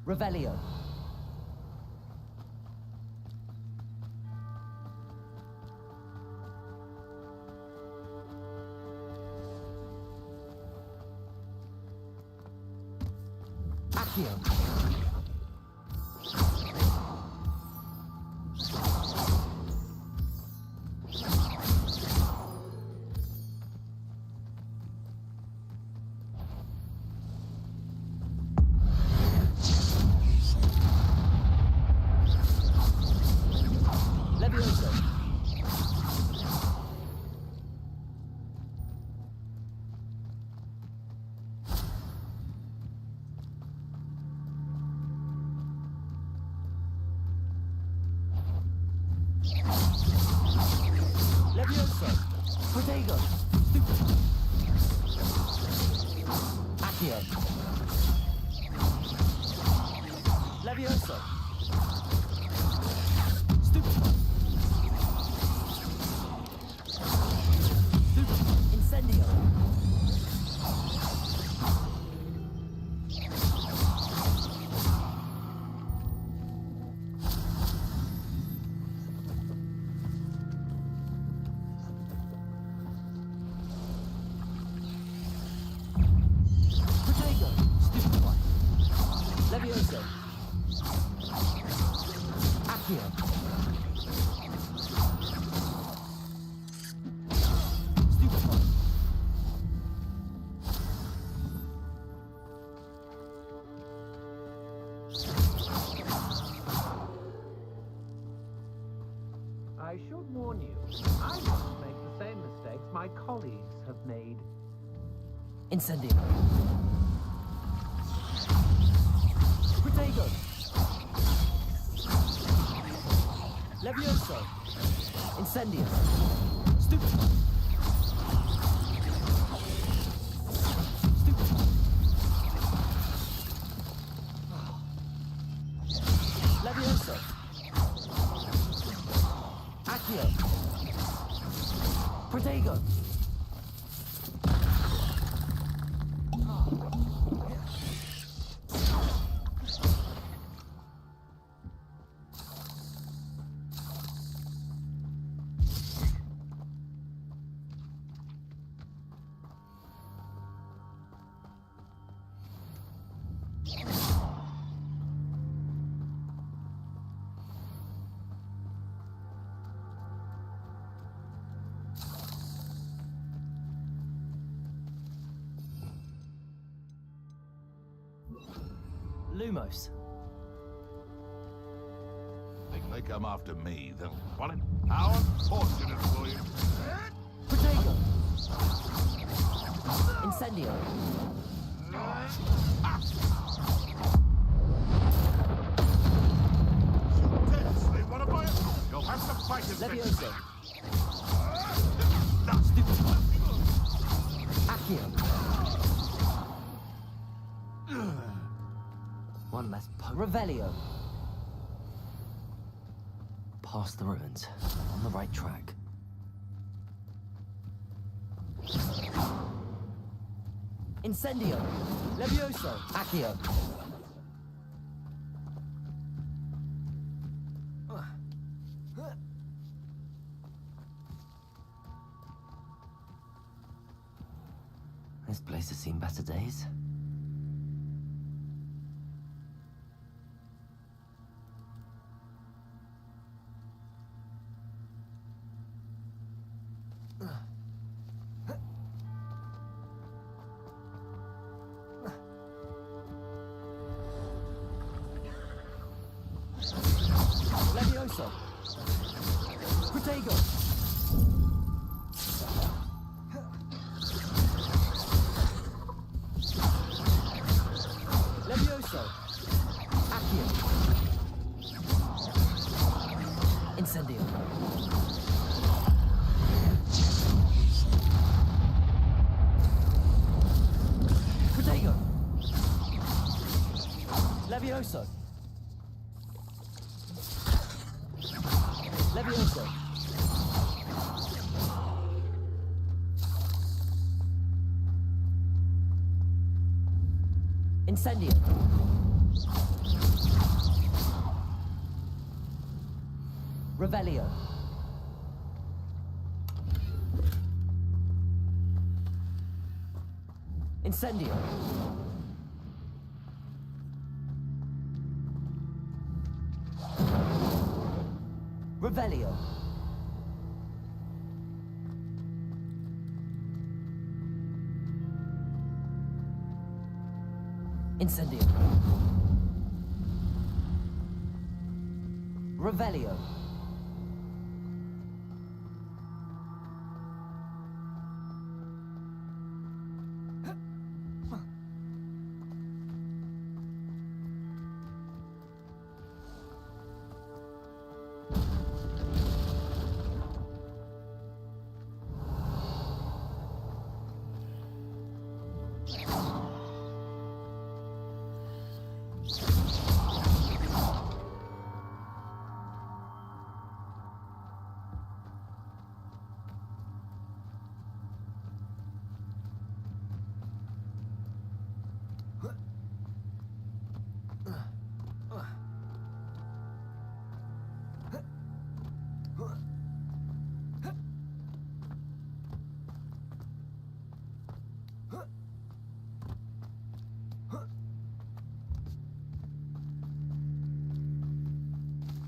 Revelio. Accio. Levioso. Levioso. Protego. Accio. Levioso. Incendio. Protego. Stupefy. Levioso. Accio. Stupefy. I should warn you, I won't make the same mistakes my colleagues have made. Incendio. Protego. Levioso. Incendio. Stupefy. Levioso. Accio. Protego. Lumos. Think they come after me, they'll want it. How unfortunate for you. Protego. Incendio. They want to buy it. You'll have to fight it. Levioso. Accio. One less Revelio. Past the ruins. On the right track. Incendio. Levioso. Accio. This place has seen better days. Levioso. Protego. Levioso. Accio. Incendio. Protego. Levioso. Levioso. Incendio. Revelio. Incendio. Revelio. Incendio. Revelio.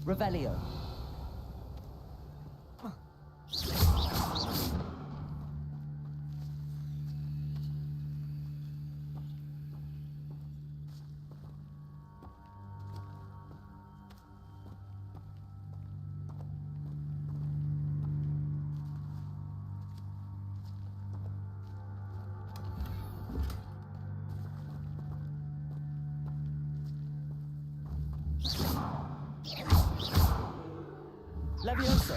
Revelio. Levioso.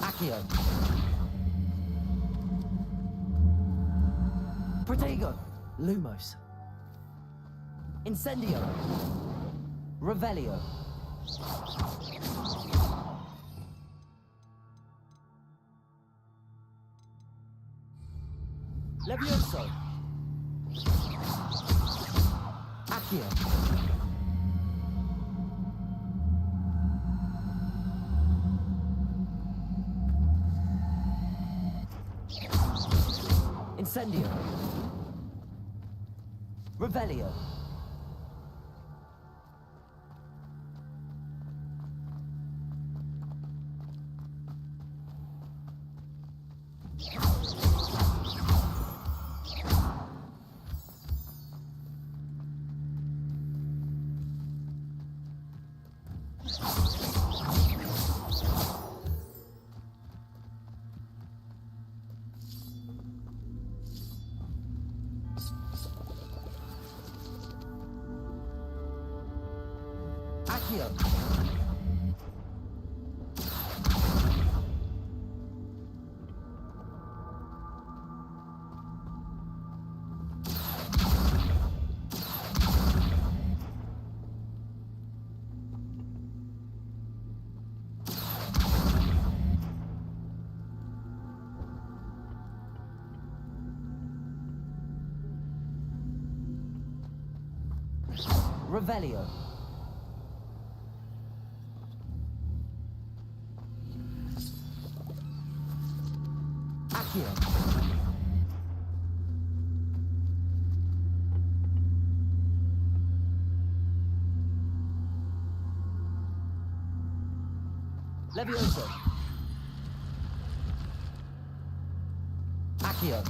Accio. Protego. Lumos. Incendio. Revelio. Levioso. Accio. Incendio. Revelio. Accio. Revelio. Accio. Levioso. Accio.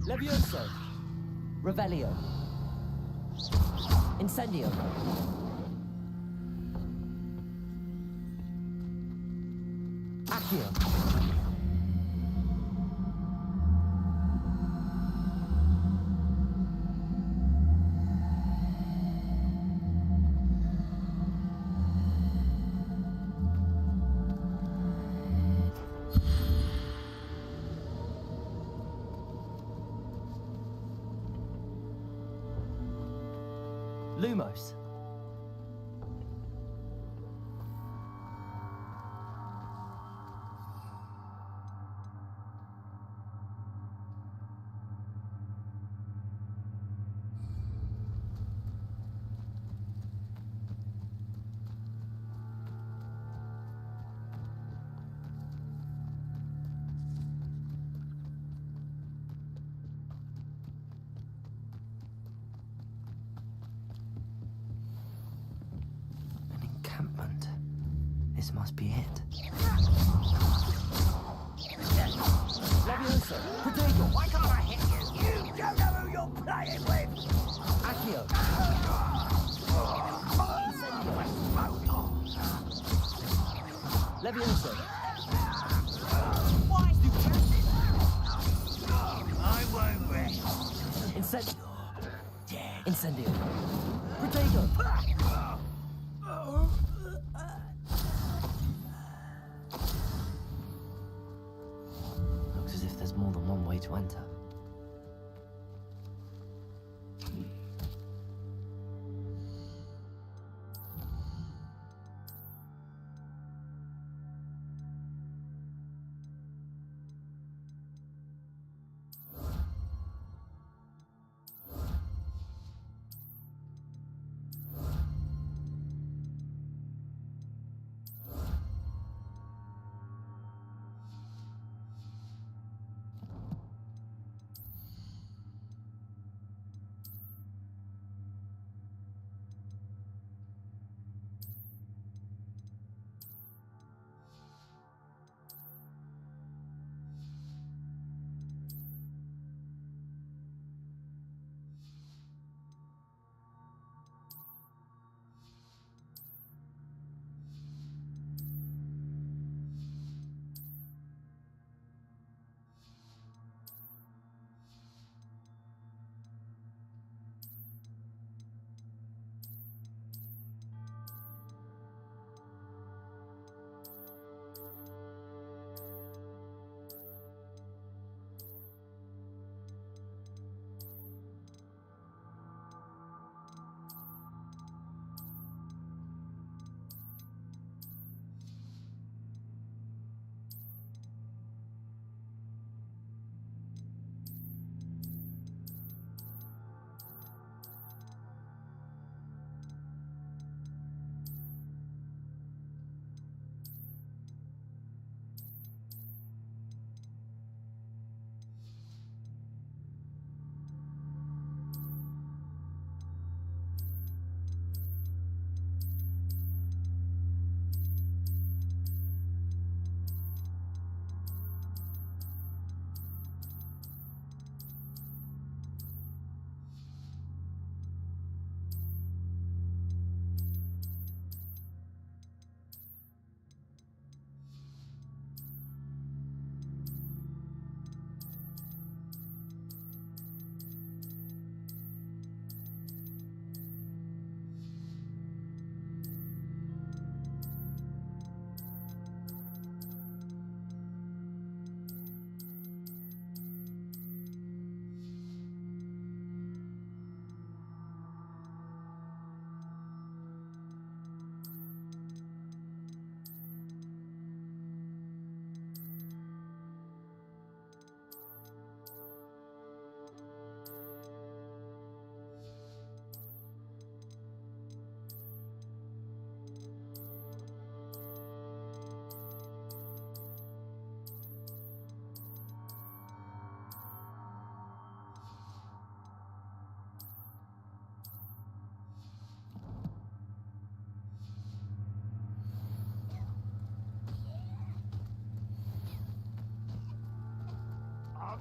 Levioso. Revelio. Incendio. Accio. Lumos. Encampment. This must be it. Leviosa! Protego! Why can't I hit you? You don't know who you're playing with! Accio! Leviosa! Why is you testing? I won't rest. Incendio! Protego! Looks as if there's more than one way to enter.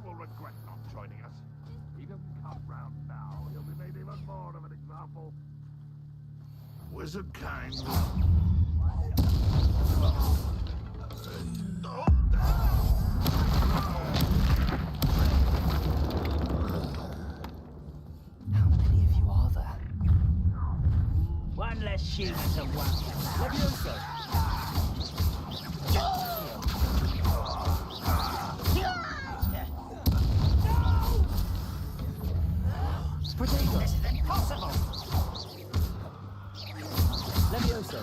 Will regret not joining us. If he doesn't come round now, he'll be made even more of an example. Wizard kind. How many of you are there? One less shoot to one. Leviosa! This is impossible! Levioso.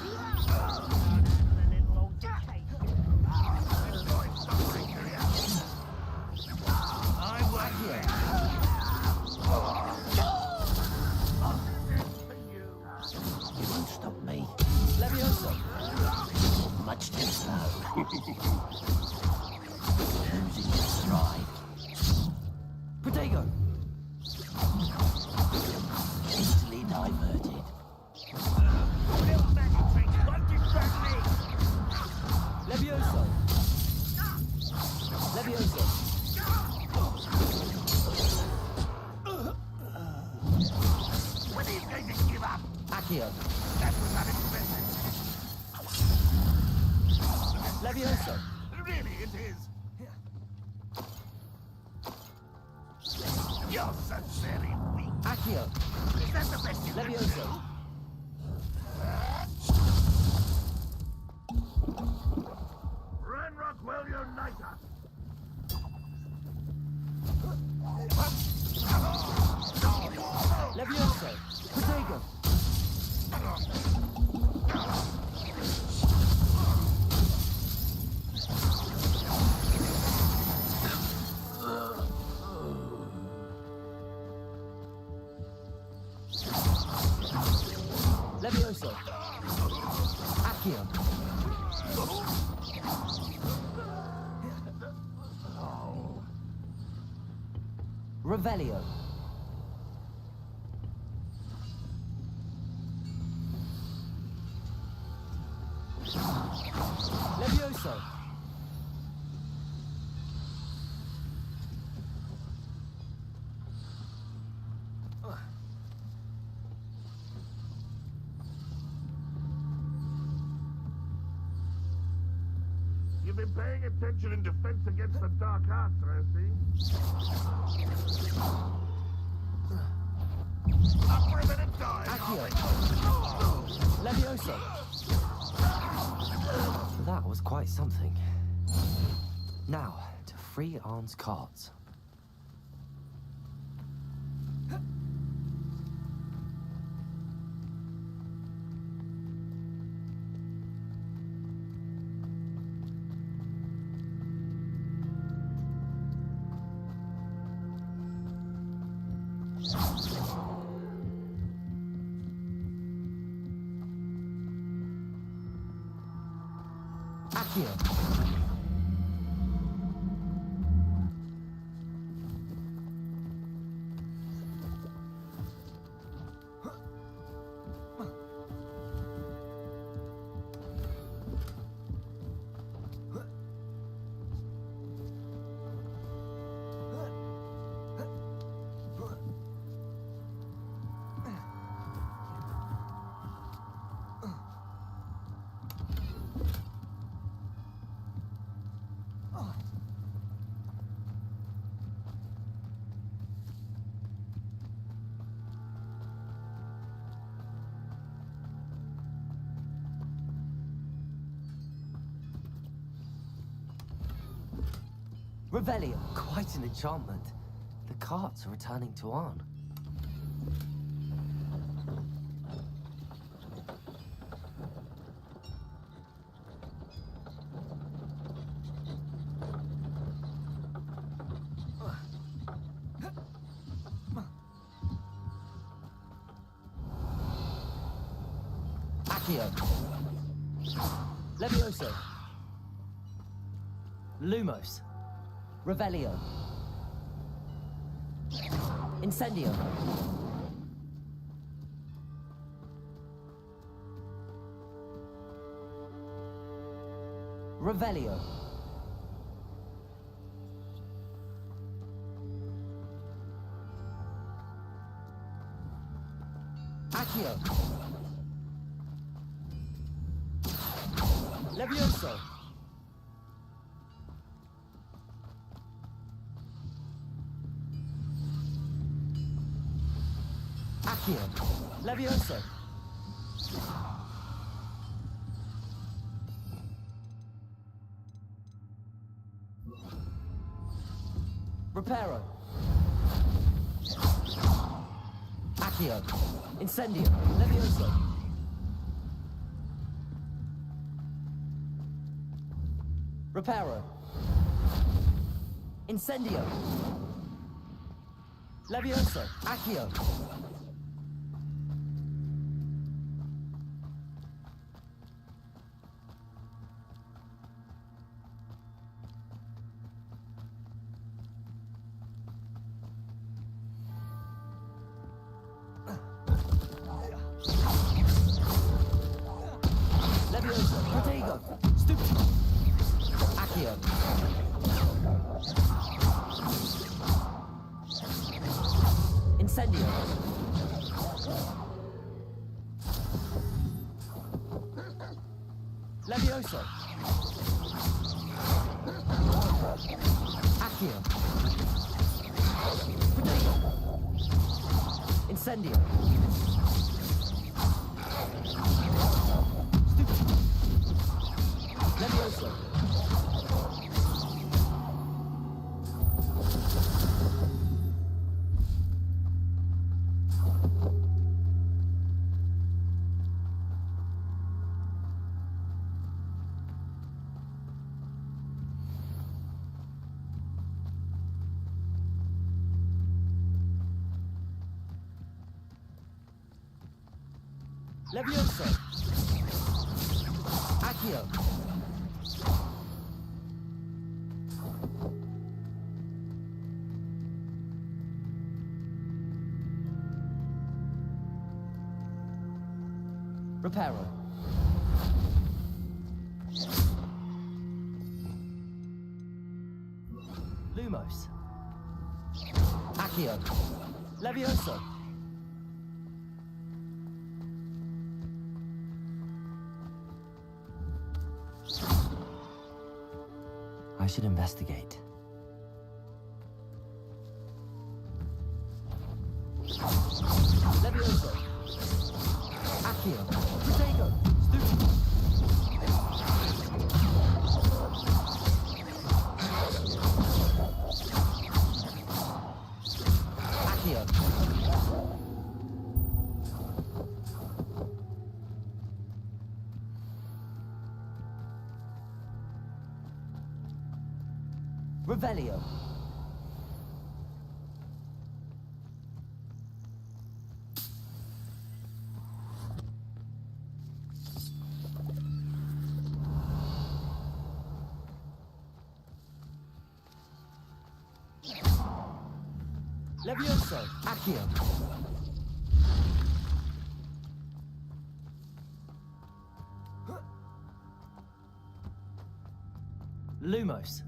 You won't stop me. Levioso. Much too slow. Losing your stride. Protego. Easily diverted. Levioso. Levioso. When are you going to give up? Accio. That was unexpected. Levioso. Really, it is. You're so very weak. Accio. Is that the best you can Levioso. do? Run, Rockwell, unite us. Levioso. Protego. Levioso. Accio. Revelio. Levioso. You've been paying attention in defense against the dark arts, I see. Up for a minute, die. Accio. Levioso. That was quite something. Now, to free Arn's carts. Accio. Revelio. Quite an enchantment. The carts are returning to Arn. Accio. Levioso. Lumos. Revelio. Incendio. Revelio. Accio. Levioso. Accio. Levioso. Reparo. Accio. Incendio. Levioso. Reparo. Incendio. Levioso. Accio. Levioso. Protego. Stupid. Accio. Incendio. Levioso. Accio. Protego. Incendio. Stupid. Levioso. Levioso. Accio. Reparo. Lumos. Accio. Levioso. I should investigate. Levioso. Accio. Protego. Stupid. Accio. Revelio. Levioso. Accio. Lumos.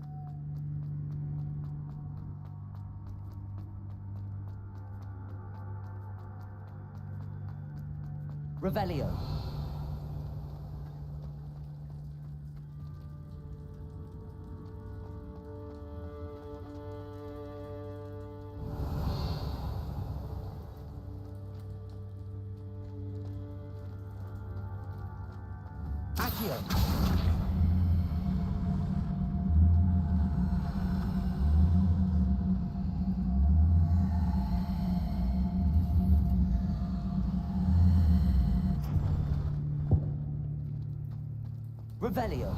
Revelio. Accio. Revelio.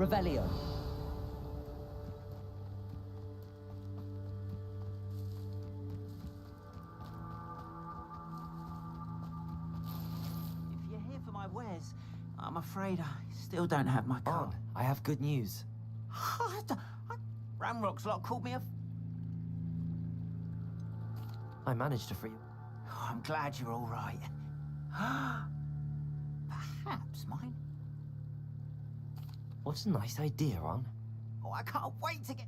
Revelio. If you're here for my wares, I'm afraid I still don't have my card. I have good news. Ramrock's lot called me a... I managed to free you. Oh, I'm glad you're all right. Perhaps mine? What a nice idea, Ron. Oh, I can't wait to get...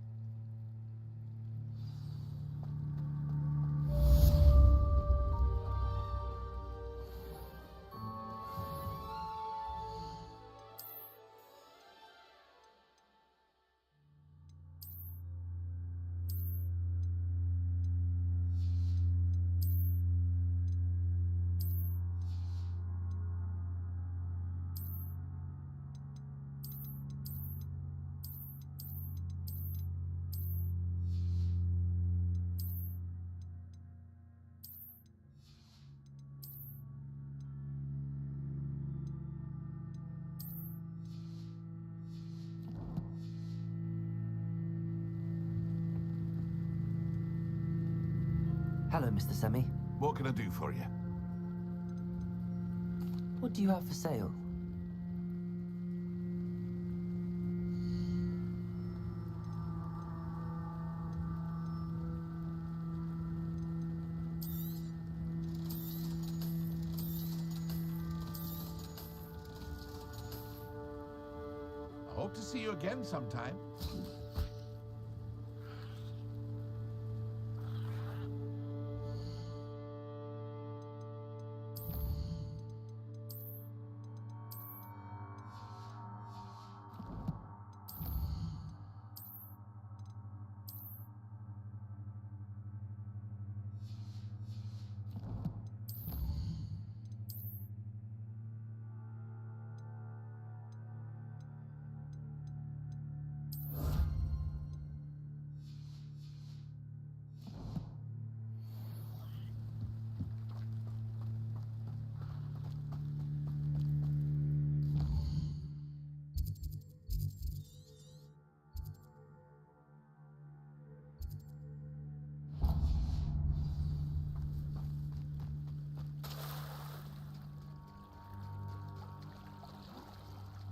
Hello, Mr. Semi. What can I do for you? What do you have for sale? I hope to see you again sometime.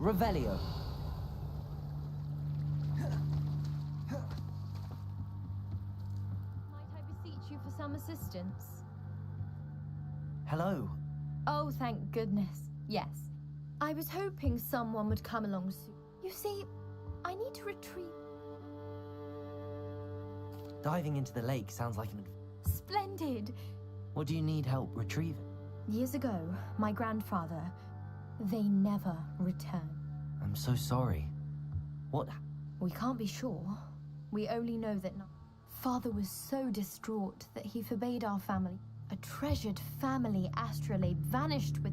Revelio. Might I beseech you for some assistance? Hello. Oh, thank goodness. Yes. I was hoping someone would come along soon. You see, I need to retrieve... Diving into the lake sounds like an... Splendid! What do you need help retrieving? Years ago, my grandfather, they never returned. I'm so sorry. What? We can't be sure. We only know that Father was so distraught that he forbade our family. A treasured family astrolabe vanished with...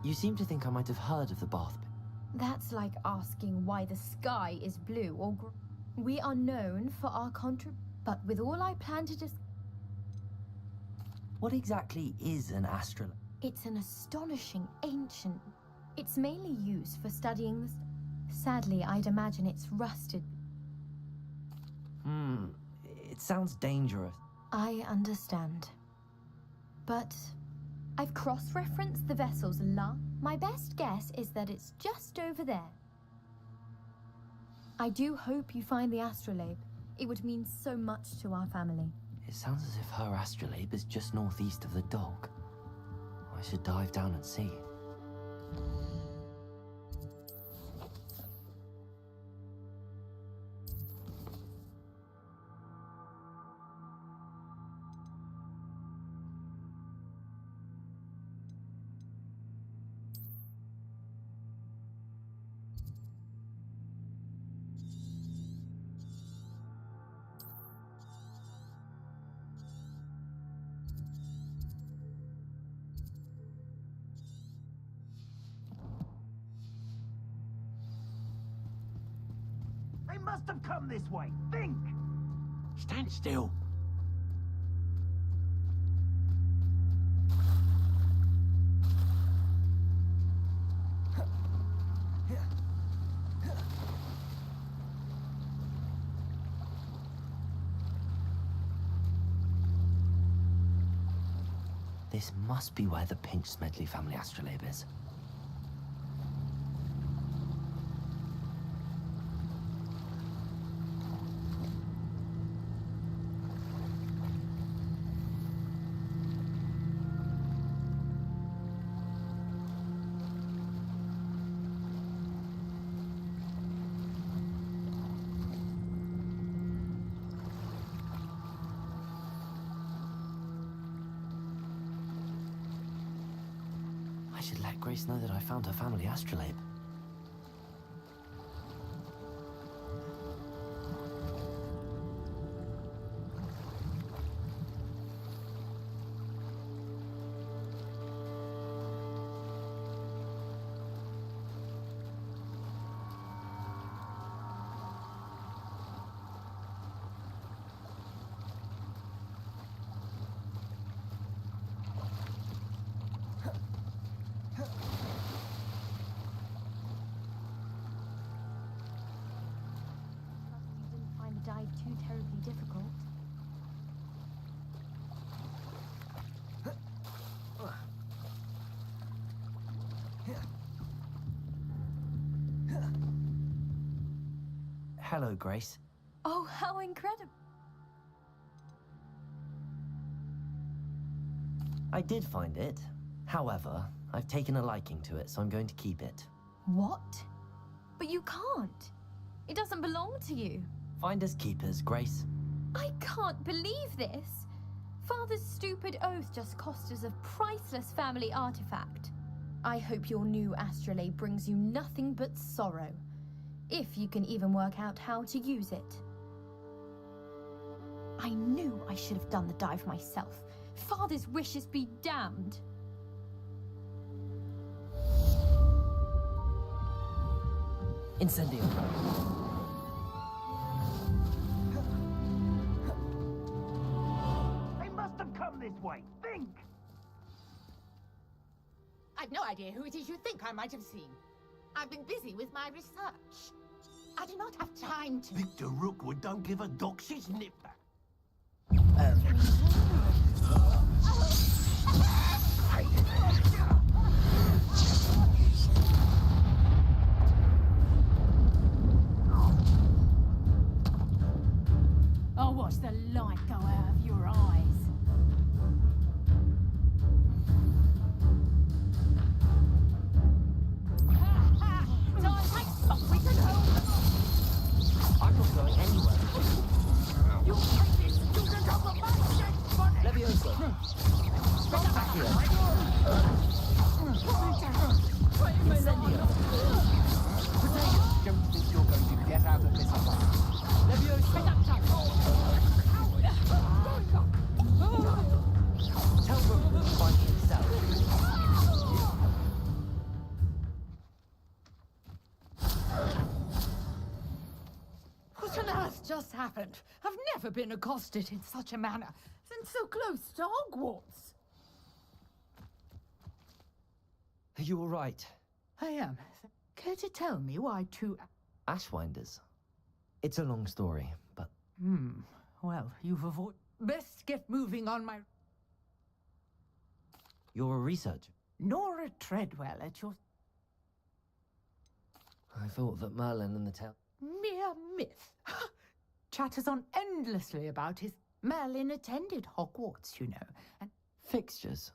You seem to think I might have heard of the bath pit. That's like asking why the sky is blue or grey. We are known for our but with all I plan to discuss... What exactly is an astrolabe? It's an astonishing ancient... It's mainly used for studying the... Sadly, I'd imagine it's rusted. It sounds dangerous. I understand. But I've cross-referenced the vessel's My best guess is that it's just over there. I do hope you find the astrolabe. It would mean so much to our family. It sounds as if her astrolabe is just northeast of the dock. I should dive down and see. They must have come this way. Think! Stand still. This must be where the Pinch Smedley family astrolabe is. I should let Grace know that I found her family astrolabe. Dive too terribly difficult. Hello, Grace. Oh, how incredible! I did find it. However, I've taken a liking to it, so I'm going to keep it. What? But you can't. It doesn't belong to you. Finders keepers, Grace. I can't believe this. Father's stupid oath just cost us a priceless family artifact. I hope your new astrolabe brings you nothing but sorrow. If you can even work out how to use it. I knew I should have done the dive myself. Father's wishes be damned. Incendio. This way. Think! I've no idea who it is you think I might have seen. I've been busy with my research. I do not have time to... Victor Rookwood don't give a doxy's nip back. I'll watch the light go out of your eyes. I'm not going anywhere. You'll take this student of the money! Levioso. Back here. Incendio. Don't think you're going to get out of this alive. Levioso. Tell Rookwood to find himself. What on earth just happened? I've never been accosted in such a manner since so close to Hogwarts. Are you all right? I am. Care to tell me why two... Ashwinders. It's a long story, but... Well, you've avoided... Best get moving on my... You're a researcher. Nora Treadwell at your... I thought that Merlin and the tale... Mere myth. Chatters on endlessly about his... Merlin attended Hogwarts, you know, and... Fixtures.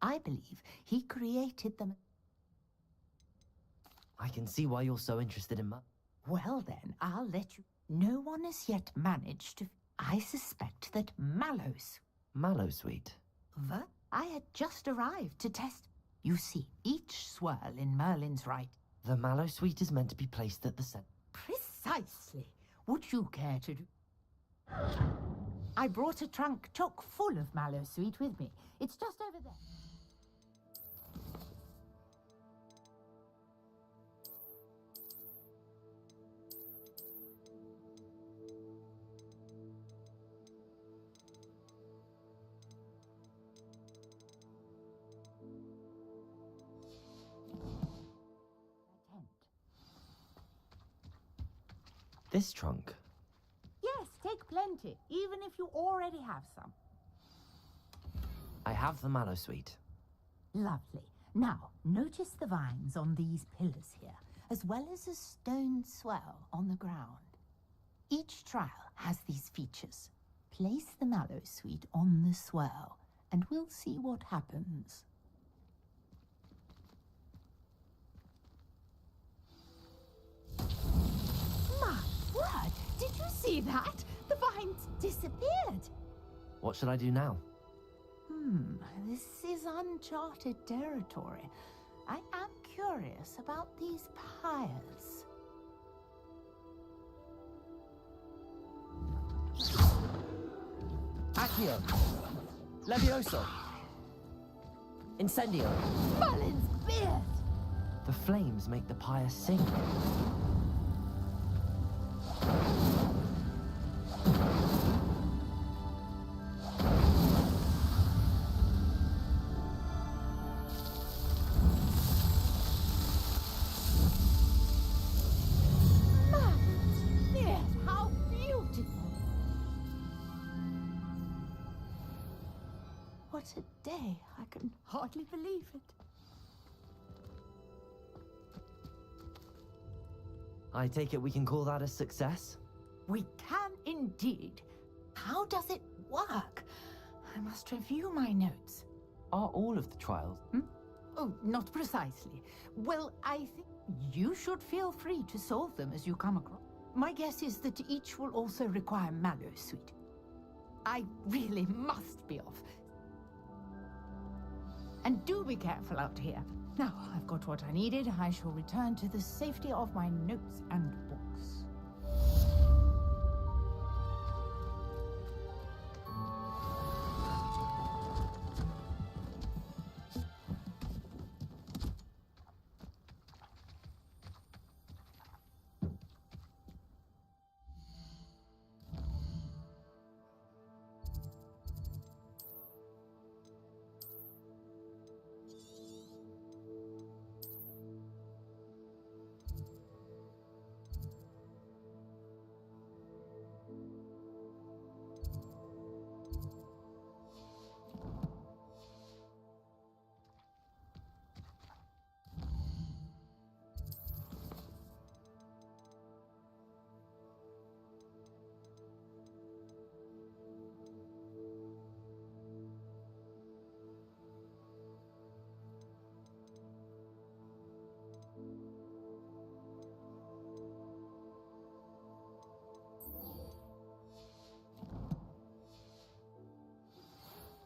I believe he created them. I can see why you're so interested in Well then, I'll let you... No one has yet managed to... I suspect that Mallowsweet. I had just arrived to test... You see, each swirl in Merlin's right... The Mallowsweet is meant to be placed at the center. Precisely. Would you care to do... I brought a trunk chock full of Mallowsweet with me. It's just over there. This trunk? Yes, take plenty, even if you already have some. I have the Mallowsweet. Lovely. Now, notice the vines on these pillars here, as well as a stone swell on the ground. Each trial has these features. Place the Mallowsweet on the swell, and we'll see what happens. My word! Did you see that? The vines disappeared. What should I do now? This is uncharted territory. I am curious about these pyres. Accio! Levioso! Incendio! Merlin's beard! The flames make the pyre sink. Merlin's beard! How beautiful! What a day! I can hardly believe it. I take it we can call that a success? We can indeed. How does it work? I must review my notes. Are all of the trials? Oh, not precisely. Well, I think you should feel free to solve them as you come across. My guess is that each will also require mallow sweet. I really must be off. And do be careful out here. Now, I've got what I needed. I shall return to the safety of my notes and books.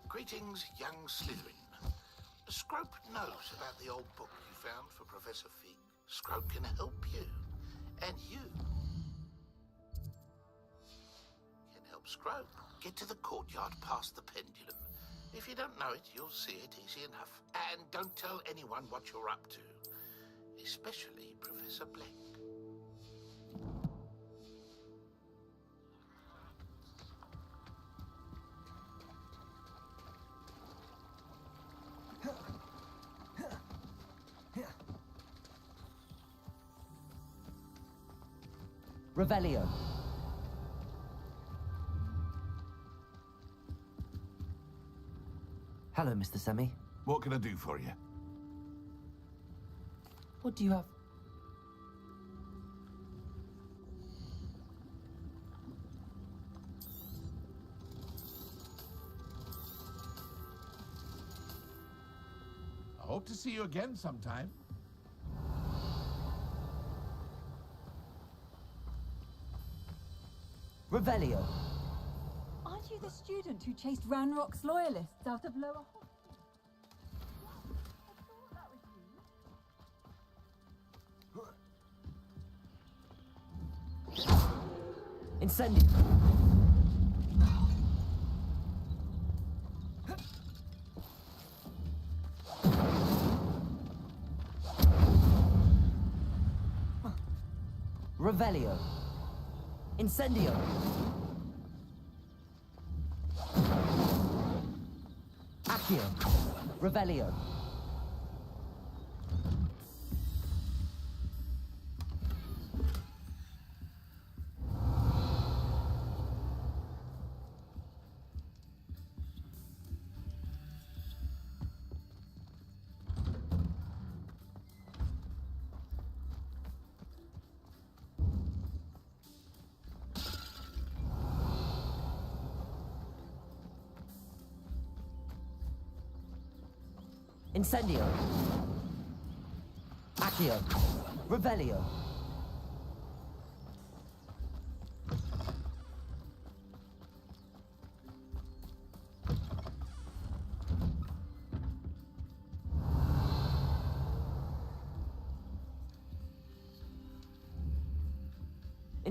Greetings, young Slytherin. Scrope knows about the old book you found for Professor Fig. Scrope can help you. And you can help Scrope get to the courtyard past the pendulum. If you don't know it, you'll see it easy enough. And don't tell anyone what you're up to. Especially Professor Black. Revelio. Hello, Mr. Semi. What can I do for you? What do you have? I hope to see you again sometime. Revelio. Aren't you the student who chased Ranrock's loyalists out of Lower Hall? Incendio. Revelio. Incendio. Accio. Revelio. Incendio. Accio. Revelio.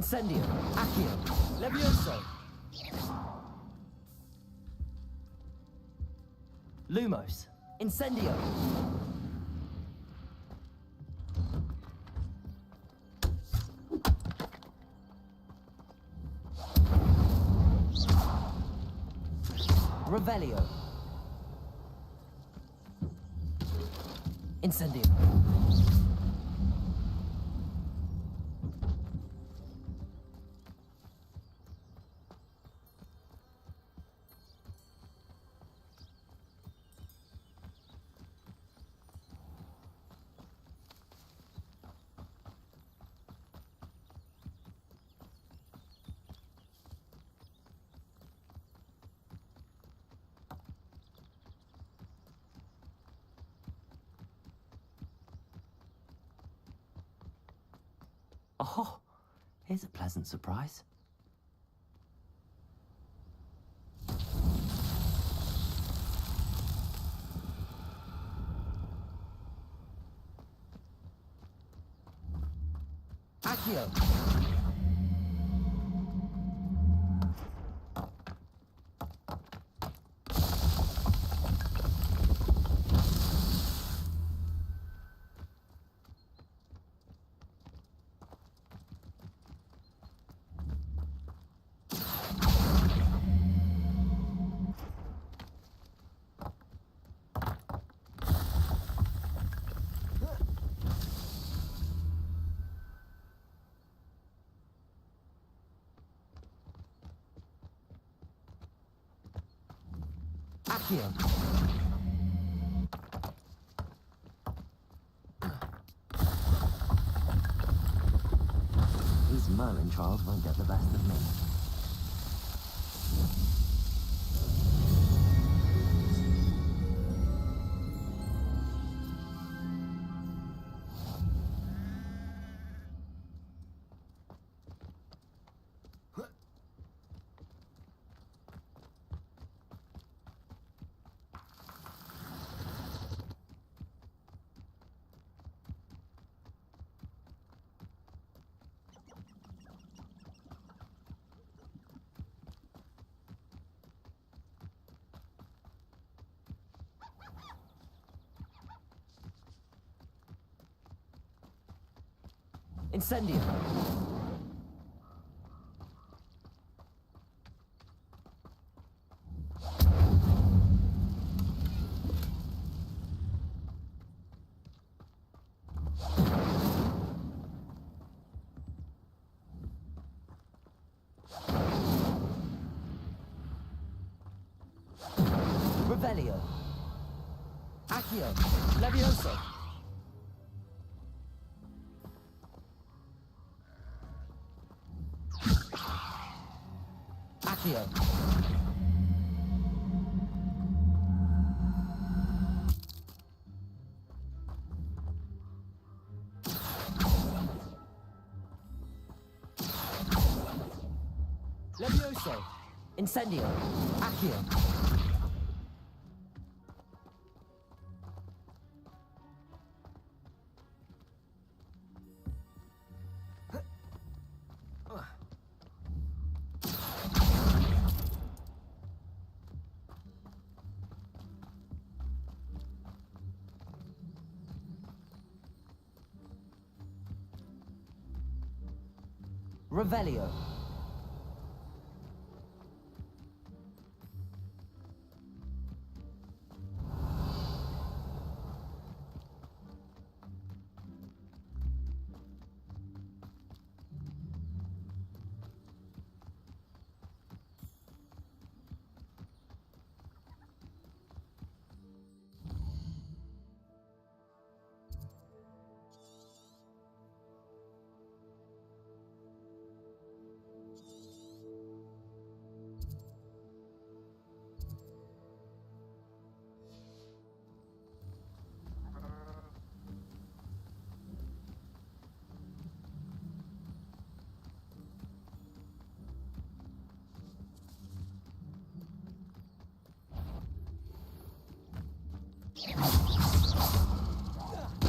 Incendio. Accio. Levioso. Lumos. Incendio. Revelio. Incendio. Oh, here's a pleasant surprise. Accio. Accio. These Merlin trials won't get the best of me. Incendio. Revelio. Accio. Levioso. Accio. Levioso. Incendio. Accio. Revelio.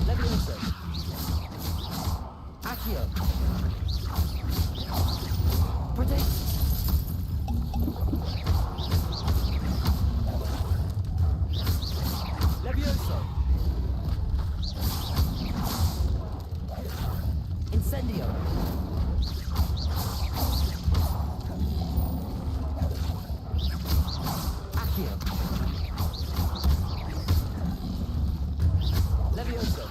Levioso. Accio. Accio. Levioso.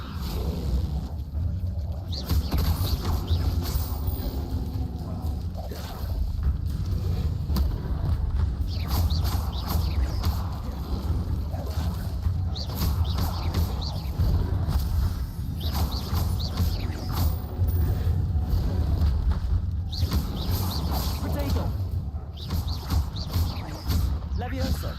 Potato. Levioso.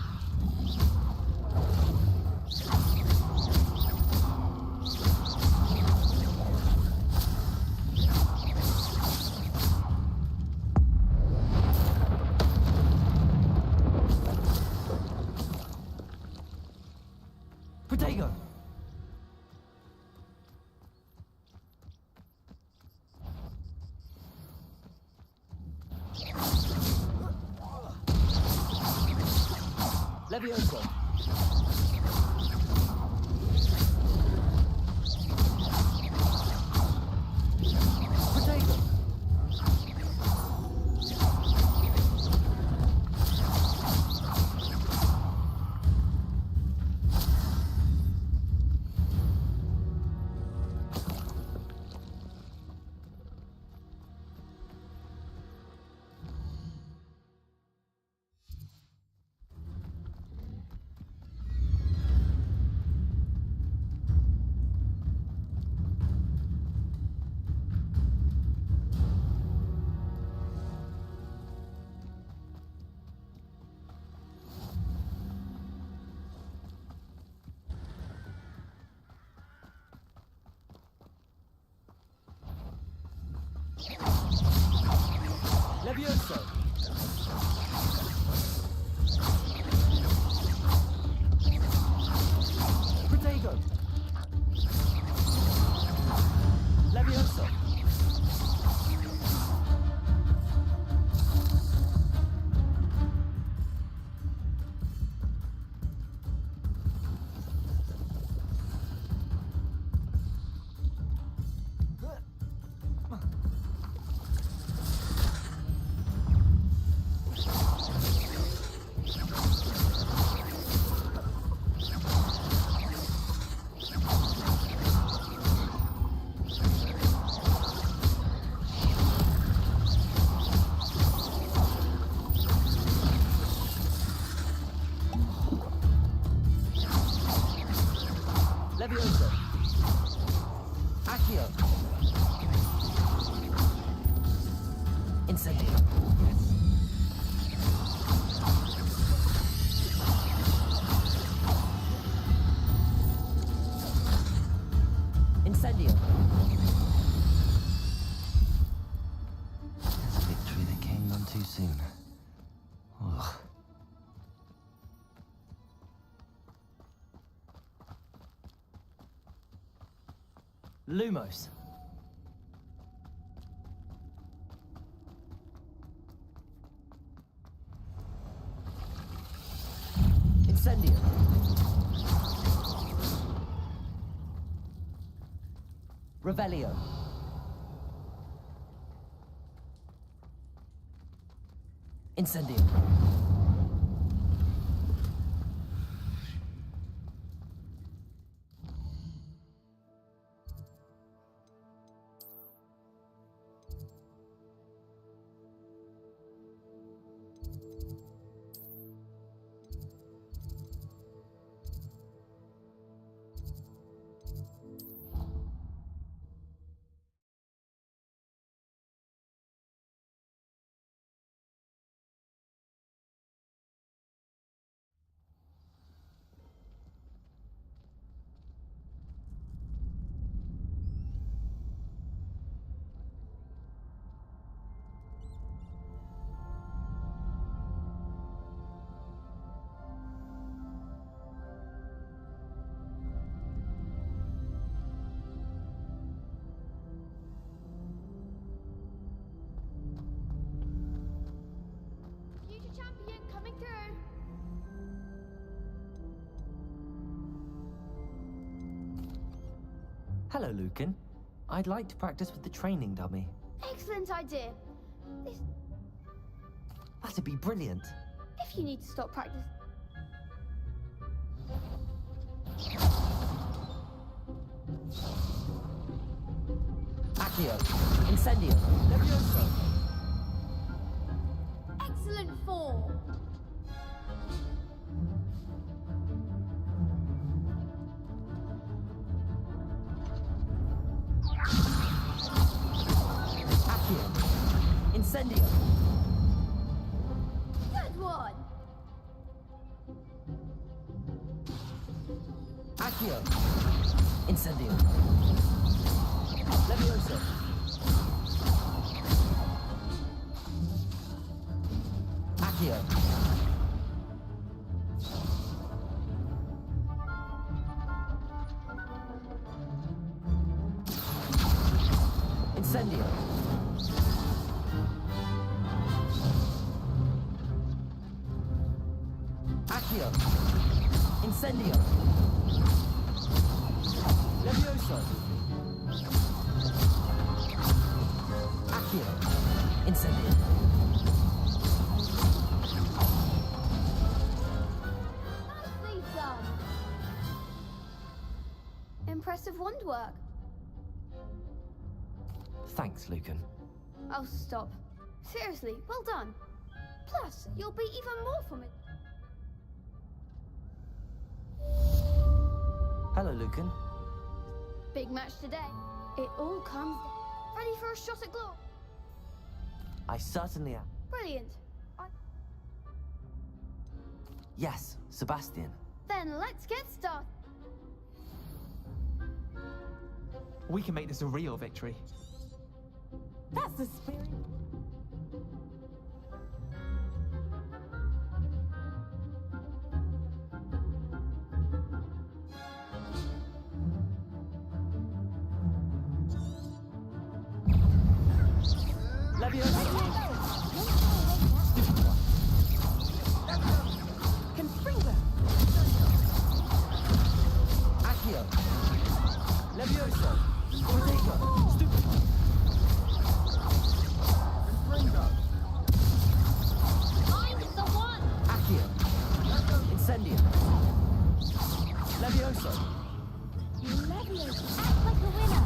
Potato. Levioso. Potato. Levioso. Potato. Levioso. Levioso. Accio. Incendio. Incendio. There's a victory that came none too soon. Ugh. Lumos. Incendio. Revelio. Incendio. Hello, Lucan. I'd like to practice with the training dummy. Excellent idea. That'd be brilliant. If you need to stop practice, Accio. Incendio. Levioso. Excellent form. Accio. Incendio. Good one. Accio. Incendio. Levioso. Accio. Incendio. Accio. Incendio. Levioso. Accio. Incendio. Nicely done. Impressive wand work. Thanks, Lucan. Oh, stop. Seriously, well done. Plus, you'll be even more from it. Hello, Lucan. Big match today. It all comes ready for a shot at glory. I certainly am. Brilliant. Yes, Sebastian. Then let's get started. We can make this a real victory. That's the spirit. Levioso. Confringo. Accio. Levioso. Protego. Stupido. I'm the one. Accio. Incendio. Levioso. Levioso. Act like a winner.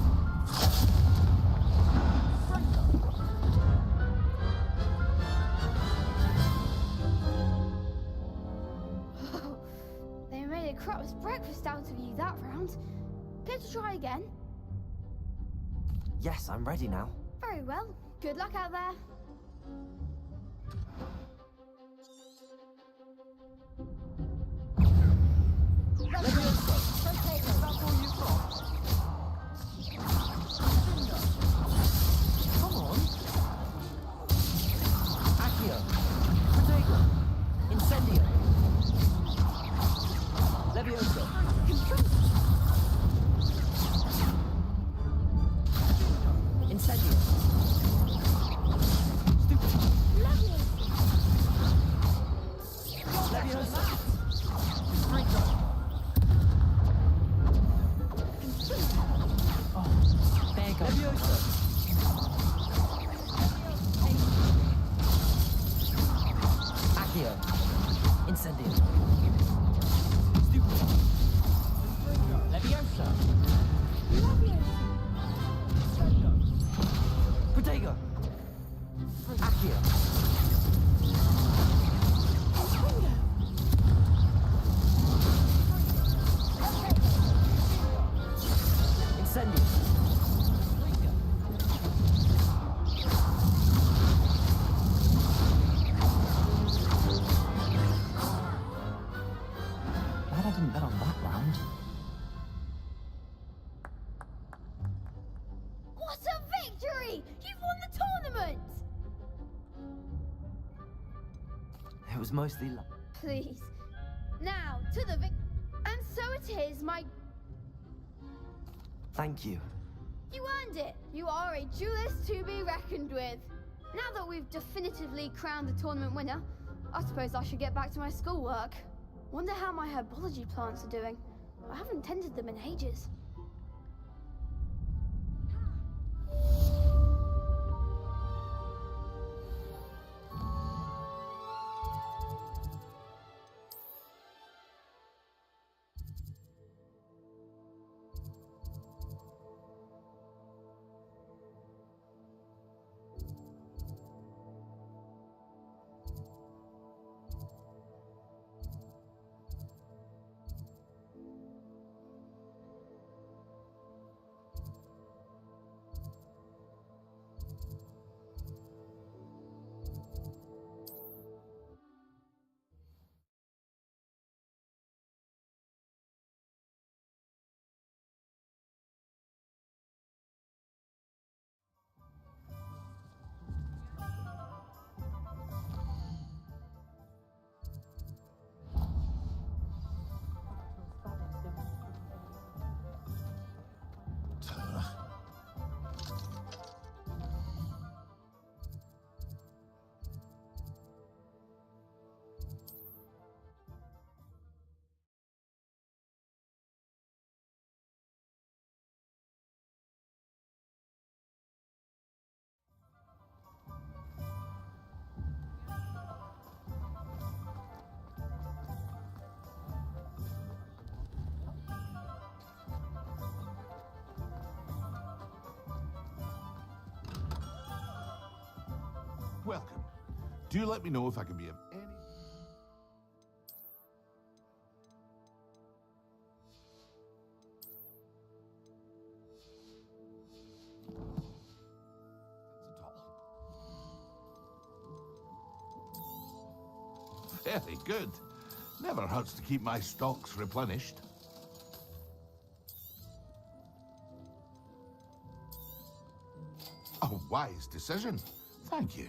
They made a crap's breakfast out of you that round. Care to try again? Yes, I'm ready now. Very well. Good luck out there. Levioso. That's all you've got? Come on. Accio. Protego. Incendio. Levioso. Incendio. Stupido. Levioso. Prego. Oh, there you go. Levioso. Accio. Incendio. Stupido. Levioso. Protego. Accio. Incendio. Glad I didn't bet on that round. What a victory! You've won the tournament! It was mostly luck. Please. Now, to the And so it is, my... Thank you. You earned it! You are a duelist to be reckoned with. Now that we've definitively crowned the tournament winner, I suppose I should get back to my schoolwork. Wonder how my herbology plants are doing. I haven't tended them in ages. welcome. Do let me know if I can be of any... Very good. Never hurts to keep my stocks replenished. A wise decision. Thank you.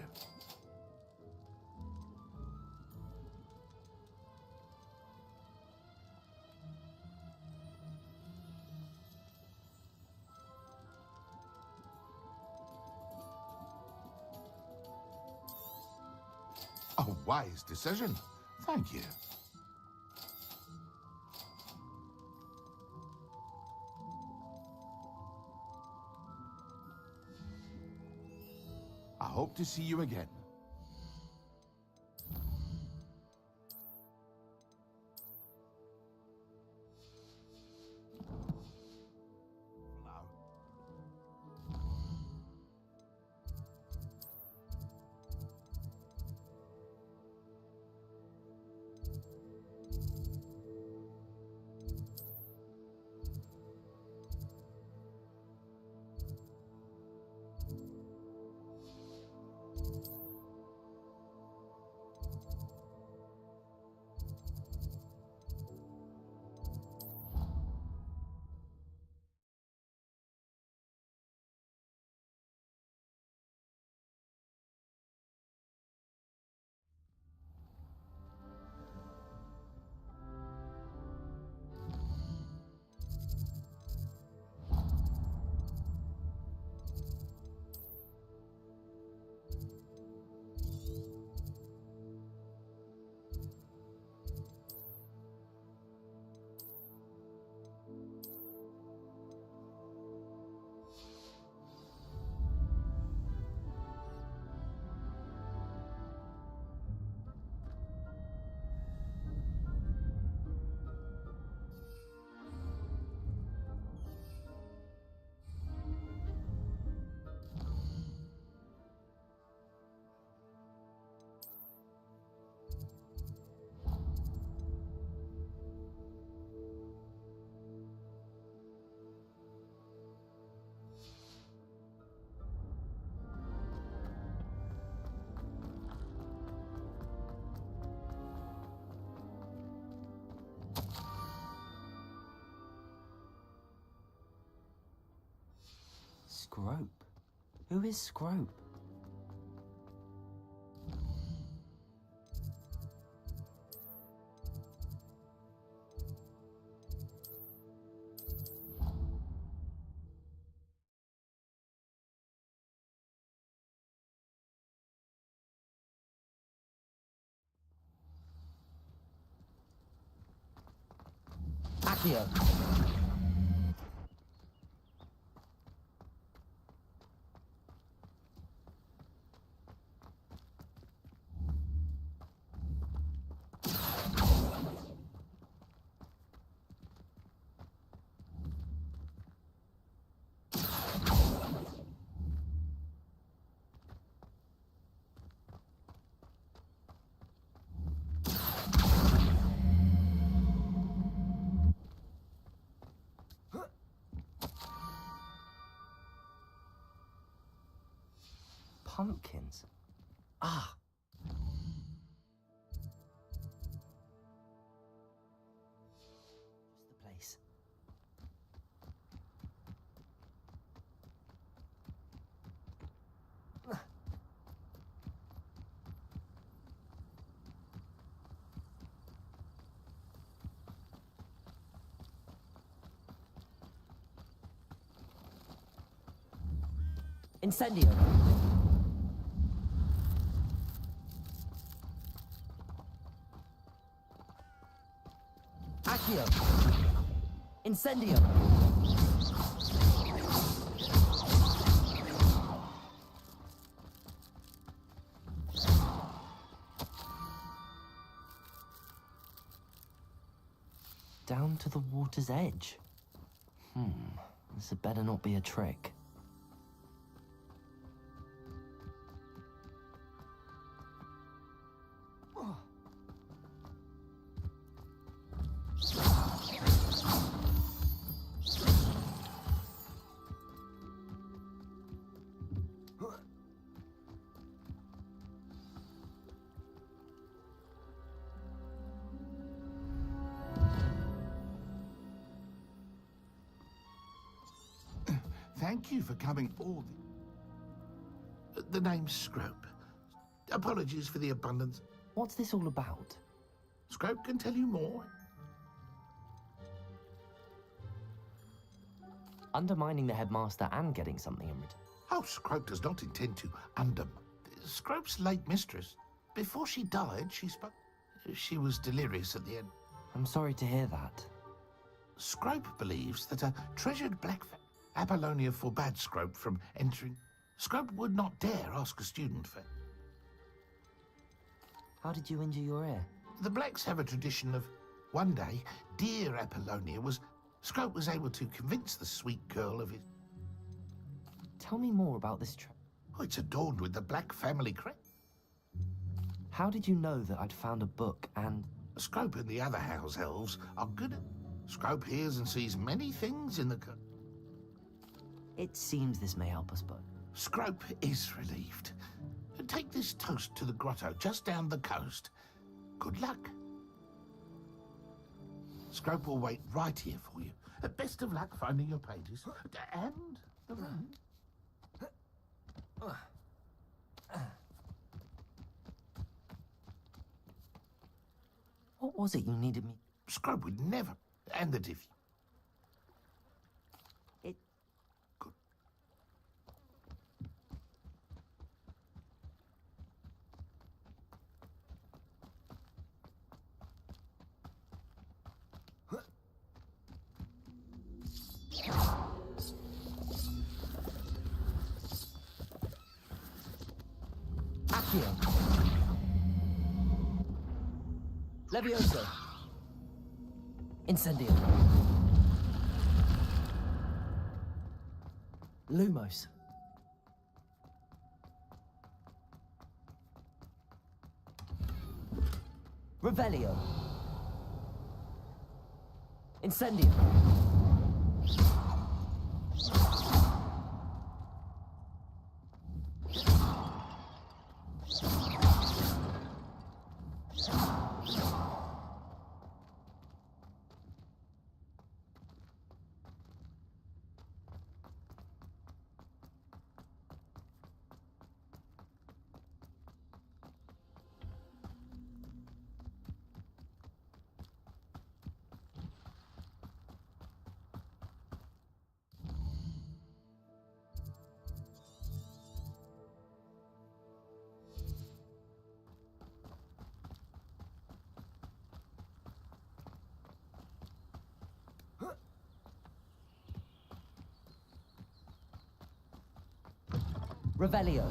A wise decision. Thank you. I hope to see you again. Scrope? Who is Scrope? Accio! Pumpkins. Ah. Just the place. Incendio. Accio. Incendio. Down to the water's edge. This had better not be a trick. Thank you for coming all the name's Scrope. Apologies for the abundance. What's this all about? Scrope can tell you more. Undermining the headmaster and getting something in return. Oh, Scrope does not intend to Scrope's late mistress, before she died, she was delirious at the end. I'm sorry to hear that. Scrope believes that a treasured black Apollonia forbade Scrope from entering. Scrope would not dare ask a student for. How did you injure your ear? The Blacks have a tradition of, one day, dear Apollonia Scrope was able to convince the sweet girl of his. Tell me more about this trip. Oh, it's adorned with the Black family crest. How did you know that I'd found a book and... Scrope and the other house elves are good at... Scrope hears and sees many things in the... It seems this may help us both. Scrope is relieved. Take this toast to the grotto just down the coast. Good luck. Scrope will wait right here for you. Best of luck finding your pages. And the ring. What was it you needed me? Scrope would never. And the div. Good. Accio. Levioso. Incendio. Lumos. Revelio. Incendio. Revelio.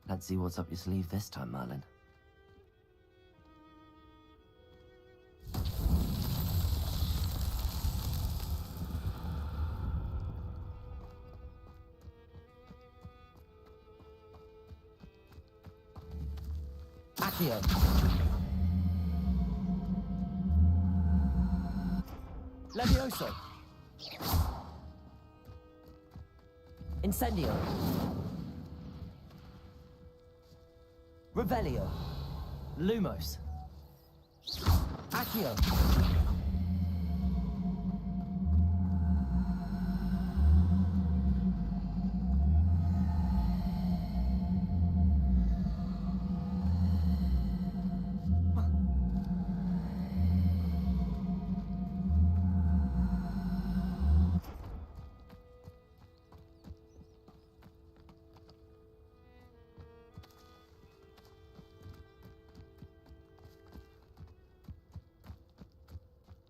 Let's see what's up your sleeve this time, Merlin. Accio. Levioso. Incendio. Revelio. Lumos. Accio.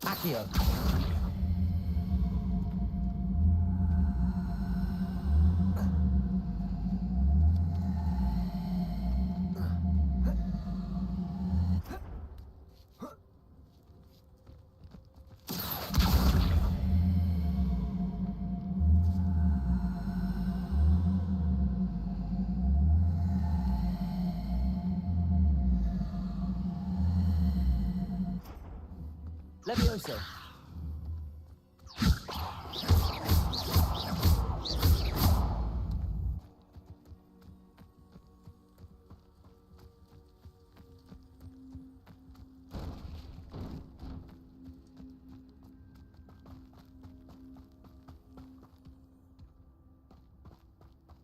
Accio. Levioso.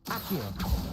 Accio.